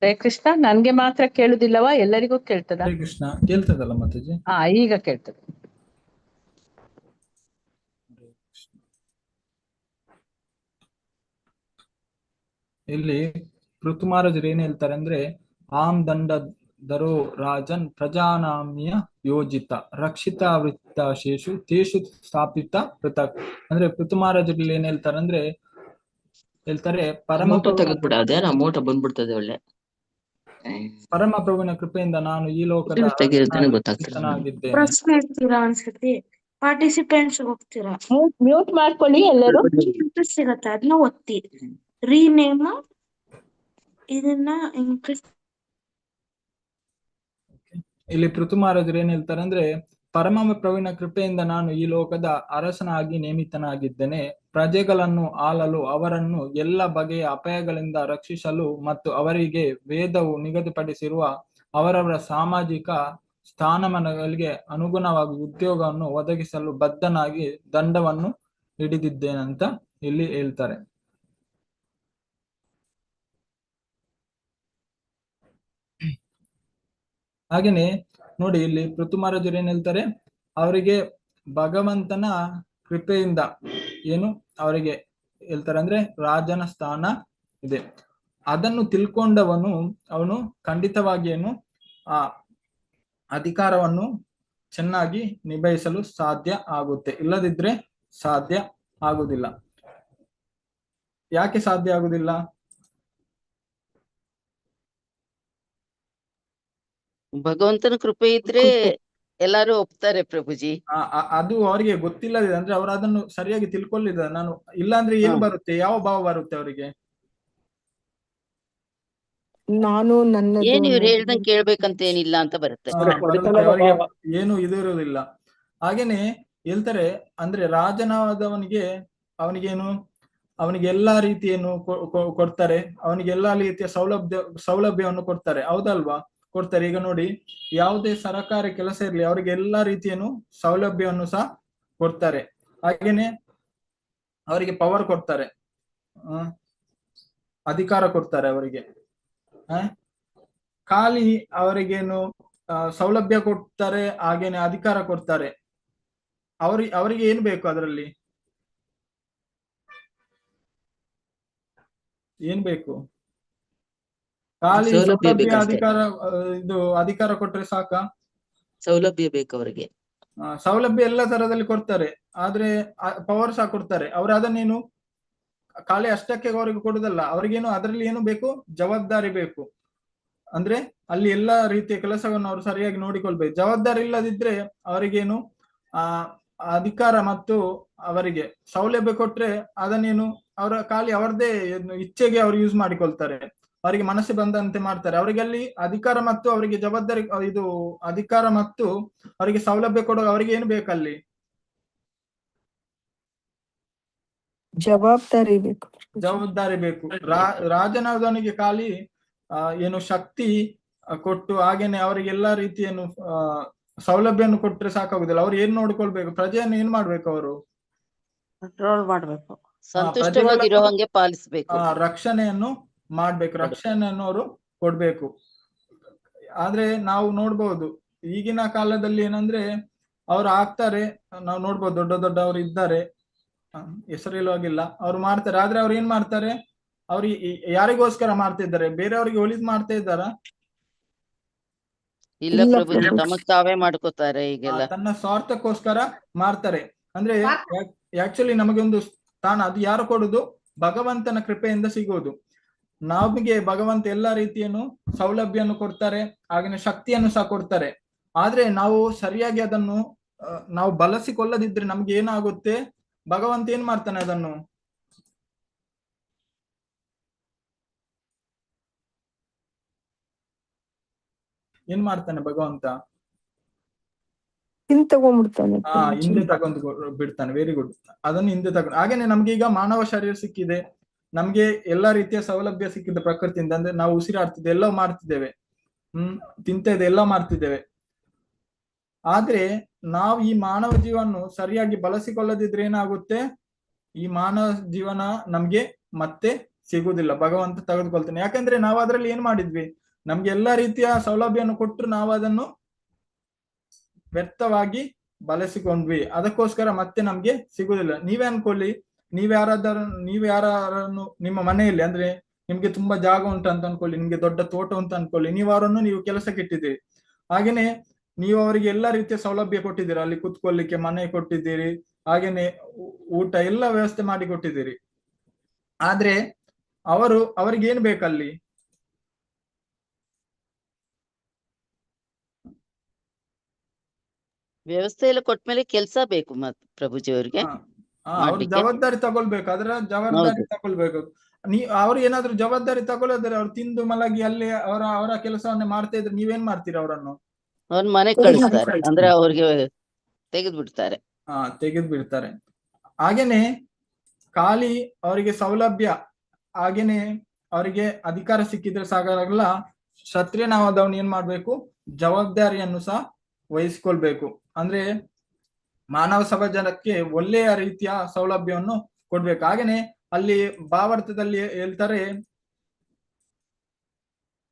ಹರೇ ಕೃಷ್ಣ. ನನ್ಗೆ ಮಾತ್ರ ಕೇಳುದಿಲ್ಲವಾ, ಎಲ್ಲರಿಗೂ ಕೇಳ್ತದ? ಹರೇ ಕೃಷ್ಣ. ಕೇಳ್ತದಲ್ಲ ಮಾತಾಜಿ? ಈಗ ಕೇಳ್ತದೆ. ಇಲ್ಲಿ ಪೃಥು ಮಹಾರಾಜರು ಏನ್ ಹೇಳ್ತಾರೆ ಅಂದ್ರೆ, ಆಮ್ ದಂಡ ದರೋ ರಾಜನ್ ಪ್ರಜಾನಾಮ್ಯ ಯೋಜಿತ ರಕ್ಷಿತ ವೃತ್ತಾಶೇಷು ತೇಷು ಸ್ಥಾಪಿತ ಪೃಥಕ್. ಅಂದ್ರೆ ಪೃಥು ಮಹಾರಾಜರು ಏನ್ ಹೇಳ್ತಾರೆ ಅಂದ್ರೆ, ಹೇಳ್ತಾರೆ ಅಮೌಂಟ್ ಬಂದ್ಬಿಡ್ತದೆ ಒಳ್ಳೆ. ಪರಮಪ್ರಭುವಿನ ಕೃಪೆಯಿಂದ ನಾನು ಈ ಲೋಕದ ಗೊತ್ತಾಗ್ತಿದ್ದೇನೆ. ಪ್ರಶ್ನೆ ಇರ್ತೀರಾ ಅನ್ಸತಿ, ಪಾರ್ಟಿಸಿಪೆಂಟ್ಸ್ ಹೋಗ್ತೀರಾ, ಮ್ಯೂಟ್ ಮಾಡ್ಕೊಳ್ಳಿ ಎಲ್ಲರೂ. ಸಿಗತ್ತೆ, ಅದನ್ನ ಒತ್ತಿ ರೀನೇಮ್ ಇದನ್ನ. ಇಲ್ಲಿ ಪೃಥು ಮಹಾರಾಜರು ಏನ್ ಹೇಳ್ತಾರೆ ಅಂದ್ರೆ, ಪರಮ ಪ್ರಭುವಿನ ಕೃಪೆಯಿಂದ ನಾನು ಈ ಲೋಕದ ಅರಸನಾಗಿ ನೇಮಿತನಾಗಿದ್ದೇನೆ. ಪ್ರಜೆಗಳನ್ನು ಆಳಲು, ಅವರನ್ನು ಎಲ್ಲ ಬಗೆಯ ಅಪಾಯಗಳಿಂದ ರಕ್ಷಿಸಲು ಮತ್ತು ಅವರಿಗೆ ವೇದವು ನಿಗದಿಪಡಿಸಿರುವ ಅವರವರ ಸಾಮಾಜಿಕ ಸ್ಥಾನಮಾನಗಳಿಗೆ ಅನುಗುಣವಾಗಿ ಉದ್ಯೋಗವನ್ನು ಒದಗಿಸಲು ಬದ್ಧನಾಗಿ ದಂಡವನ್ನು ಹಿಡಿದಿದ್ದೇನಂತ ಇಲ್ಲಿ ಹೇಳ್ತಾರೆ. ಹಾಗೇನೆ ನೋಡಿ, ಇಲ್ಲಿ ಪೃಥು ಮಹಾರಾಜರು ಏನ್ ಹೇಳ್ತಾರೆ, ಅವರಿಗೆ ಭಗವಂತನ ಕೃಪೆಯಿಂದ ಏನು ಅವರಿಗೆ ಹೇಳ್ತಾರೆ ಅಂದ್ರೆ ರಾಜನ ಸ್ಥಾನ ಇದೆ. ಅದನ್ನು ತಿಳ್ಕೊಂಡವನು ಅವನು ಖಂಡಿತವಾಗಿ ಏನು ಆ ಅಧಿಕಾರವನ್ನು ಚೆನ್ನಾಗಿ ನಿಭಾಯಿಸಲು ಸಾಧ್ಯ ಆಗುತ್ತೆ. ಇಲ್ಲದಿದ್ರೆ ಸಾಧ್ಯ ಆಗುದಿಲ್ಲ. ಯಾಕೆ ಸಾಧ್ಯ ಆಗುದಿಲ್ಲ? ಭಗವಂತನ ಕೃಪೆ ಇದ್ರೆ ಎಲ್ಲಾರು ಒಪ್ತಾರೆ ಪ್ರಭುಜಿ. ಅದು ಅವರಿಗೆ ಗೊತ್ತಿಲ್ಲದಿದೆ ಅಂದ್ರೆ ಅವರು ಅದನ್ನು ಸರಿಯಾಗಿ ತಿಳ್ಕೊಳ್ಳಿಲ್ಲ. ನಾನು ಇಲ್ಲ ಅಂದ್ರೆ ಏನು ಬರುತ್ತೆ, ಯಾವ ಭಾವ ಬರುತ್ತೆ ಅವರಿಗೆ? ನಾನು ನನ್ನ ಏನ್ ಇವ್ರು ಹೇಳ್ದಂಗೆ ಕೇಳ್ಬೇಕಂತ ಏನಿಲ್ಲ ಅಂತ ಬರುತ್ತೆ. ಅವರಿಗೆ ಏನು ಇದು ಇರುವುದಿಲ್ಲ. ಹಾಗೇನೆ ಹೇಳ್ತಾರೆ ಅಂದ್ರೆ ರಾಜನಾದವನಿಗೆ ಅವನಿಗೇನು ಅವನಿಗೆ ಎಲ್ಲಾ ರೀತಿಯನ್ನು ಕೊಡ್ತಾರೆ, ಅವನಿಗೆ ಎಲ್ಲಾ ರೀತಿಯ ಸೌಲಭ್ಯವನ್ನು ಕೊಡ್ತಾರೆ. ಹೌದಲ್ವಾ? ಕೊಡ್ತಾರೆ. ಈಗ ನೋಡಿ, ಯಾವುದೇ ಸರಕಾರಿ ಕೆಲಸ ಇರ್ಲಿ ಅವರಿಗೆ ಎಲ್ಲಾ ರೀತಿಯನ್ನು ಸೌಲಭ್ಯವನ್ನು ಸಹ ಕೊಡ್ತಾರೆ. ಹಾಗೇನೆ ಅವರಿಗೆ ಪವರ್ ಕೊಡ್ತಾರೆ, ಅಧಿಕಾರ ಕೊಡ್ತಾರೆ ಅವರಿಗೆ. ಖಾಲಿ ಅವರಿಗೇನು ಸೌಲಭ್ಯ ಕೊಡ್ತಾರೆ, ಹಾಗೇನೆ ಅಧಿಕಾರ ಕೊಡ್ತಾರೆ. ಅವರಿಗೆ ಏನ್ ಬೇಕು? ಅದರಲ್ಲಿ ಏನ್ ಬೇಕು? ಖಾಲಿ ಸೌಲಭ್ಯ, ಅಧಿಕಾರ. ಇದು ಅಧಿಕಾರ ಕೊಟ್ರೆ ಸಾಕ? ಸೌಲಭ್ಯ ಬೇಕು ಅವರಿಗೆ. ಸೌಲಭ್ಯ ಎಲ್ಲ ತರದಲ್ಲಿ ಕೊಡ್ತಾರೆ, ಆದ್ರೆ ಪವರ್ ಸಹ ಕೊಡ್ತಾರೆ. ಅವ್ರು ಅದನ್ನೇನು ಖಾಲಿ ಅಷ್ಟಕ್ಕೆ ಅವರಿಗೆ ಕೊಡುದಲ್ಲ, ಅವ್ರಿಗೇನು ಅದರಲ್ಲಿ ಏನು ಬೇಕು? ಜವಾಬ್ದಾರಿ ಬೇಕು. ಅಂದ್ರೆ ಅಲ್ಲಿ ಎಲ್ಲಾ ರೀತಿಯ ಕೆಲಸವನ್ನು ಅವರು ಸರಿಯಾಗಿ ನೋಡಿಕೊಳ್ಬೇಕು. ಜವಾಬ್ದಾರಿ ಇಲ್ಲದಿದ್ರೆ ಅವರಿಗೇನು ಅಧಿಕಾರ ಮತ್ತು ಅವರಿಗೆ ಸೌಲಭ್ಯ ಕೊಟ್ರೆ ಅದನ್ನೇನು ಅವರ ಖಾಲಿ ಅವರದೇ ಇಚ್ಛೆಗೆ ಅವರು ಯೂಸ್ ಮಾಡಿಕೊಳ್ತಾರೆ, ಅವರಿಗೆ ಮನಸ್ಸು ಬಂದಂತೆ ಮಾಡ್ತಾರೆ. ಅವರಿಗೆ ಅಲ್ಲಿ ಅಧಿಕಾರ ಮತ್ತು ಅವರಿಗೆ ಜವಾಬ್ದಾರಿ, ಇದು ಅಧಿಕಾರ ಮತ್ತು ಅವರಿಗೆ ಸೌಲಭ್ಯ ಕೊಡೋ ಅವರಿಗೆ ಏನು ಬೇಕಲ್ಲಿ? ಜವಾಬ್ದಾರಿ ಬೇಕು. ಜವಾಬ್ದಾರಿ ಬೇಕು. ರಾಜನಾದವನಿಗೆ ಖಾಲಿ ಏನು ಶಕ್ತಿ ಕೊಟ್ಟು ಹಾಗೇನೆ ಅವರಿಗೆ ಎಲ್ಲಾ ರೀತಿಯನ್ನು ಸೌಲಭ್ಯವನ್ನು ಕೊಟ್ರೆ ಸಾಕಾಗುದಿಲ್ಲ. ಅವ್ರು ಏನ್ ನೋಡ್ಕೊಳ್ಬೇಕು? ಪ್ರಜೆಯನ್ನು ಏನ್ ಮಾಡ್ಬೇಕು? ಅವರು ಕಂಟ್ರೋಲ್ ಮಾಡ್ಬೇಕು, ಸಂತುಷ್ಟವಾಗಿರೋ ಹಂಗೆ ಪಾಲಿಸ್ಬೇಕು, ರಕ್ಷಣೆಯನ್ನು ಮಾಡ್ಬೇಕು, ರಕ್ಷಣೆಯನ್ನು ಅವರು ಕೊಡ್ಬೇಕು. ಆದ್ರೆ ನಾವು ನೋಡ್ಬೋದು ಈಗಿನ ಕಾಲದಲ್ಲಿ ಏನಂದ್ರೆ ಅವ್ರು ಆಗ್ತಾರೆ, ನಾವು ನೋಡ್ಬೋದು ದೊಡ್ಡ ದೊಡ್ಡವರು ಇದ್ದಾರೆ, ಹೆಸರಿಲ್ಲವಾಗಿಲ್ಲ, ಅವ್ರು ಮಾಡ್ತಾರೆ. ಆದ್ರೆ ಅವ್ರು ಏನ್ ಮಾಡ್ತಾರೆ? ಅವ್ರು ಯಾರಿಗೋಸ್ಕರ ಮಾಡ್ತಿದ್ದಾರೆ? ಬೇರೆಯವ್ರಿಗೆ ಒಳಿದ್ ಮಾಡ್ತಾ ಇದ್ದಾರ? ಇಲ್ಲ ಪ್ರಭು, ತಮಗ್ ತಾವೇ ಮಾಡ್ಕೋತಾರೆ ಈಗೆಲ್ಲ. ತನ್ನ ಸ್ವಾರ್ಥಕ್ಕೋಸ್ಕರ ಮಾಡ್ತಾರೆ. ಅಂದ್ರೆ ಆಕ್ಚುಲಿ ನಮಗೆ ಒಂದು ಸ್ಥಾನ ಅದು ಯಾರು ಕೊಡುದು? ಭಗವಂತನ ಕೃಪೆಯಿಂದ ಸಿಗುವುದು. ನಮಗೆ ಭಗವಂತ ಎಲ್ಲಾ ರೀತಿಯನ್ನು ಸೌಲಭ್ಯವನ್ನು ಕೊಡ್ತಾರೆ, ಹಾಗೆ ಶಕ್ತಿಯನ್ನು ಸಹ ಕೊಡ್ತಾರೆ. ಆದ್ರೆ ನಾವು ಸರಿಯಾಗಿ ಅದನ್ನು ನಾವು ಬಳಸಿಕೊಳ್ಳದಿದ್ರೆ ನಮ್ಗೆ ಏನಾಗುತ್ತೆ? ಭಗವಂತ ಏನ್ ಮಾಡ್ತಾನೆ? ಅದನ್ನು ಏನ್ ಮಾಡ್ತಾನೆ ಭಗವಂತ? ಹಿಂದೆ ತಗೊಂಡು ಬಿಡ್ತಾನೆ. Very good. ಅದನ್ನು ಹಿಂದೆ ತಗೊಂಡು ಹಾಗೇನೆ ನಮ್ಗೆ ಈಗ ಮಾನವ ಶರೀರ ಸಿಕ್ಕಿದೆ, ನಮ್ಗೆ ಎಲ್ಲಾ ರೀತಿಯ ಸೌಲಭ್ಯ ಸಿಕ್ಕಿದೆ ಪ್ರಕೃತಿಯಿಂದ. ಅಂದ್ರೆ ನಾವು ಉಸಿರಾಡ್ತಿದ್ದೇವೆ, ಎಲ್ಲ ಮಾಡ್ತಿದ್ದೇವೆ, ತಿಂತ ಇದೆ, ಎಲ್ಲ ಮಾಡ್ತಿದ್ದೇವೆ. ಆದ್ರೆ ನಾವು ಈ ಮಾನವ ಜೀವನ ಸರಿಯಾಗಿ ಬಳಸಿಕೊಳ್ಳದಿದ್ರೆ ಏನಾಗುತ್ತೆ? ಈ ಮಾನವ ಜೀವನ ನಮ್ಗೆ ಮತ್ತೆ ಸಿಗುದಿಲ್ಲ, ಭಗವಂತ ತೆಗೆದುಕೊಳ್ತಾನೆ. ಯಾಕಂದ್ರೆ ನಾವು ಅದ್ರಲ್ಲಿ ಏನ್ ಮಾಡಿದ್ವಿ, ನಮ್ಗೆ ಎಲ್ಲಾ ರೀತಿಯ ಸೌಲಭ್ಯವನ್ನು ಕೊಟ್ಟರು ನಾವು ಅದನ್ನು ವ್ಯರ್ಥವಾಗಿ ಬಳಸಿಕೊಂಡ್ವಿ. ಅದಕ್ಕೋಸ್ಕರ ಮತ್ತೆ ನಮ್ಗೆ ಸಿಗುದಿಲ್ಲ. ನೀವೇ ಅನ್ಕೊಳ್ಳಿ, ನೀವ್ ಯಾರನ್ನು ನಿಮ್ಮ ಮನೆಯಲ್ಲಿ, ಅಂದ್ರೆ ನಿಮ್ಗೆ ತುಂಬಾ ಜಾಗ ಉಂಟು ಅಂತ ಅನ್ಕೊಳ್ಳಿ, ನಿಮ್ಗೆ ದೊಡ್ಡ ತೋಟ ಅಂತ ಅನ್ಕೊಳ್ಳಿ, ನೀವು ಕೆಲಸಕ್ಕೆ ಇಟ್ಟಿದ್ದೀರಿ. ಹಾಗೇನೆ ನೀವು ಅವರಿಗೆ ಎಲ್ಲಾ ರೀತಿಯ ಸೌಲಭ್ಯ ಕೊಟ್ಟಿದ್ದೀರಿ, ಅಲ್ಲಿ ಕುತ್ಕೊಳ್ಳಿಕ್ಕೆ ಮನೆ ಕೊಟ್ಟಿದ್ದೀರಿ, ಹಾಗೇನೆ ಊಟ ಎಲ್ಲ ವ್ಯವಸ್ಥೆ ಮಾಡಿ ಕೊಟ್ಟಿದ್ದೀರಿ. ಆದ್ರೆ ಅವರಿಗೆ ಏನ್ ಬೇಕಲ್ಲಿ? ವ್ಯವಸ್ಥೆ ಎಲ್ಲ ಕೊಟ್ಮೇಲೆ ಕೆಲ್ಸ ಬೇಕು ಮತ್ ಪ್ರಭುಜಿ ಅವ್ರಿಗೆ ಅವ್ರ ಮಾಡ್ಲಿಕ್ಕೆ. ಜವಾಬ್ದಾರಿ ತಗೊಳ್ಬೇಕು, ಅದರ ಜವಾಬ್ದಾರಿ ತಗೊಳ್ಬೇಕು. ಅವ್ರು ಏನಾದ್ರು ಜವಾಬ್ದಾರಿ ತಗೊಳ್ಳೋದ್ರೆ ಅವ್ರು ತಿಂದು ಮಲಗಿ ಅಲ್ಲಿ ಅವರ ಕೆಲಸವನ್ನೇ ಮಾಡ್ತಾ ಇದ್ರೆ ನೀವೇನ್ ಮಾಡ್ತೀರಾ ಅವರನ್ನು? ಅವ್ರ ಮನೆಗ್ ಕಳಿಸ್ತಾರೆ, ಅಂದ್ರೆ ಅವ್ರಿಗೆ ತೆಗೆದು ಬಿಡ್ತಾರೆ. ತೆಗೆದು ಬಿಡ್ತಾರೆ. ಹಾಗೇನೆ ಖಾಲಿ ಅವರಿಗೆ ಸೌಲಭ್ಯ, ಹಾಗೇನೆ ಅವರಿಗೆ ಅಧಿಕಾರ ಸಿಕ್ಕಿದ್ರೆ ಸಾಕಾಗಲ್ಲ, ಕ್ಷತ್ರಿಯನಾದವನು ಏನ್ ಮಾಡ್ಬೇಕು, ಜವಾಬ್ದಾರಿಯನ್ನು ಸಹ ವಹಿಸ್ಕೊಳ್ಬೇಕು. ಅಂದ್ರೆ ಮಾನವ ಸಮಾಜಕ್ಕೆ ಒಳ್ಳೆಯ ರೀತಿಯ ಸೌಲಭ್ಯವನ್ನು ಕೊಡ್ಬೇಕು. ಹಾಗೇನೆ ಅಲ್ಲಿ ಭಾವಾರ್ಥದಲ್ಲಿ ಹೇಳ್ತಾರೆ,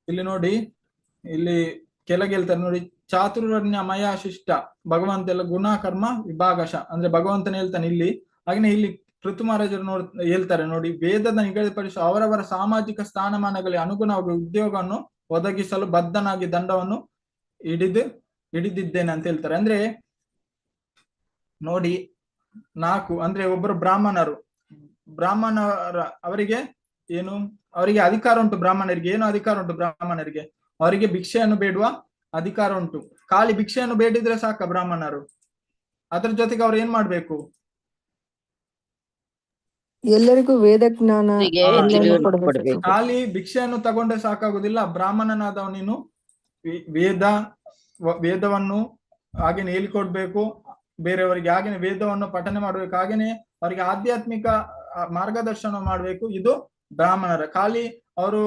ಇಲ್ಲಿ ನೋಡಿ, ಇಲ್ಲಿ ಕೆಳಗೆ ಹೇಳ್ತಾರೆ ನೋಡಿ, ಚಾತುರ್ವರ್ಣ್ಯಮಯ ಶಿಷ್ಟ ಭಗವಂತ ಎಲ್ಲ ಗುಣ ಕರ್ಮ ವಿಭಾಗಶ, ಅಂದ್ರೆ ಭಗವಂತನ ಹೇಳ್ತಾನೆ ಇಲ್ಲಿ. ಹಾಗೆ ಇಲ್ಲಿ ಋತು ಮಹಾರಾಜರು ಹೇಳ್ತಾರೆ ನೋಡಿ, ವೇದದ ನಿಗದಿಪಡಿಸುವ ಅವರವರ ಸಾಮಾಜಿಕ ಸ್ಥಾನಮಾನಗಳಿಗೆ ಅನುಗುಣವಾಗಿ ಉದ್ಯೋಗವನ್ನು ಒದಗಿಸಲು ಬದ್ಧನಾಗಿ ದಂಡವನ್ನು ಹಿಡಿದಿದ್ದೇನೆ ಅಂತ ಹೇಳ್ತಾರೆ. ಅಂದ್ರೆ ನೋಡಿ, 4 ಅಂದ್ರೆ ಒಬ್ಬರು ಬ್ರಾಹ್ಮಣರ ಅವರಿಗೆ ಏನು, ಅವರಿಗೆ ಅಧಿಕಾರ ಉಂಟು. ಬ್ರಾಹ್ಮಣರಿಗೆ ಏನು ಅಧಿಕಾರ ಉಂಟು? ಬ್ರಾಹ್ಮಣರಿಗೆ ಅವರಿಗೆ ಭಿಕ್ಷೆಯನ್ನು ಬೇಡುವ ಅಧಿಕಾರ ಉಂಟು. ಖಾಲಿ ಭಿಕ್ಷೆಯನ್ನು ಬೇಡಿದ್ರೆ ಸಾಕ ಬ್ರಾಹ್ಮಣರು? ಅದ್ರ ಜೊತೆಗೆ ಅವ್ರು ಏನ್ ಮಾಡ್ಬೇಕು? ಎಲ್ಲರಿಗೂ ವೇದ ಜ್ಞಾನ ಕೊಡ್ಬೇಕು. ಖಾಲಿ ಭಿಕ್ಷೆಯನ್ನು ತಗೊಂಡ್ರೆ ಸಾಕಾಗುದಿಲ್ಲ. ಬ್ರಾಹ್ಮಣನಾದವ ನೀನು ವೇದವನ್ನು ಹಾಗೇನೆ ಹೇಳಿಕೊಡ್ಬೇಕು ಬೇರೆಯವರಿಗೆ, ಹಾಗೇನೆ ವೇದವನ್ನು ಪಠನೆ ಮಾಡ್ಬೇಕು, ಹಾಗೇನೆ ಅವರಿಗೆ ಆಧ್ಯಾತ್ಮಿಕ ಮಾರ್ಗದರ್ಶನ ಮಾಡ್ಬೇಕು. ಇದು ಬ್ರಾಹ್ಮಣರ. ಖಾಲಿ ಅವರು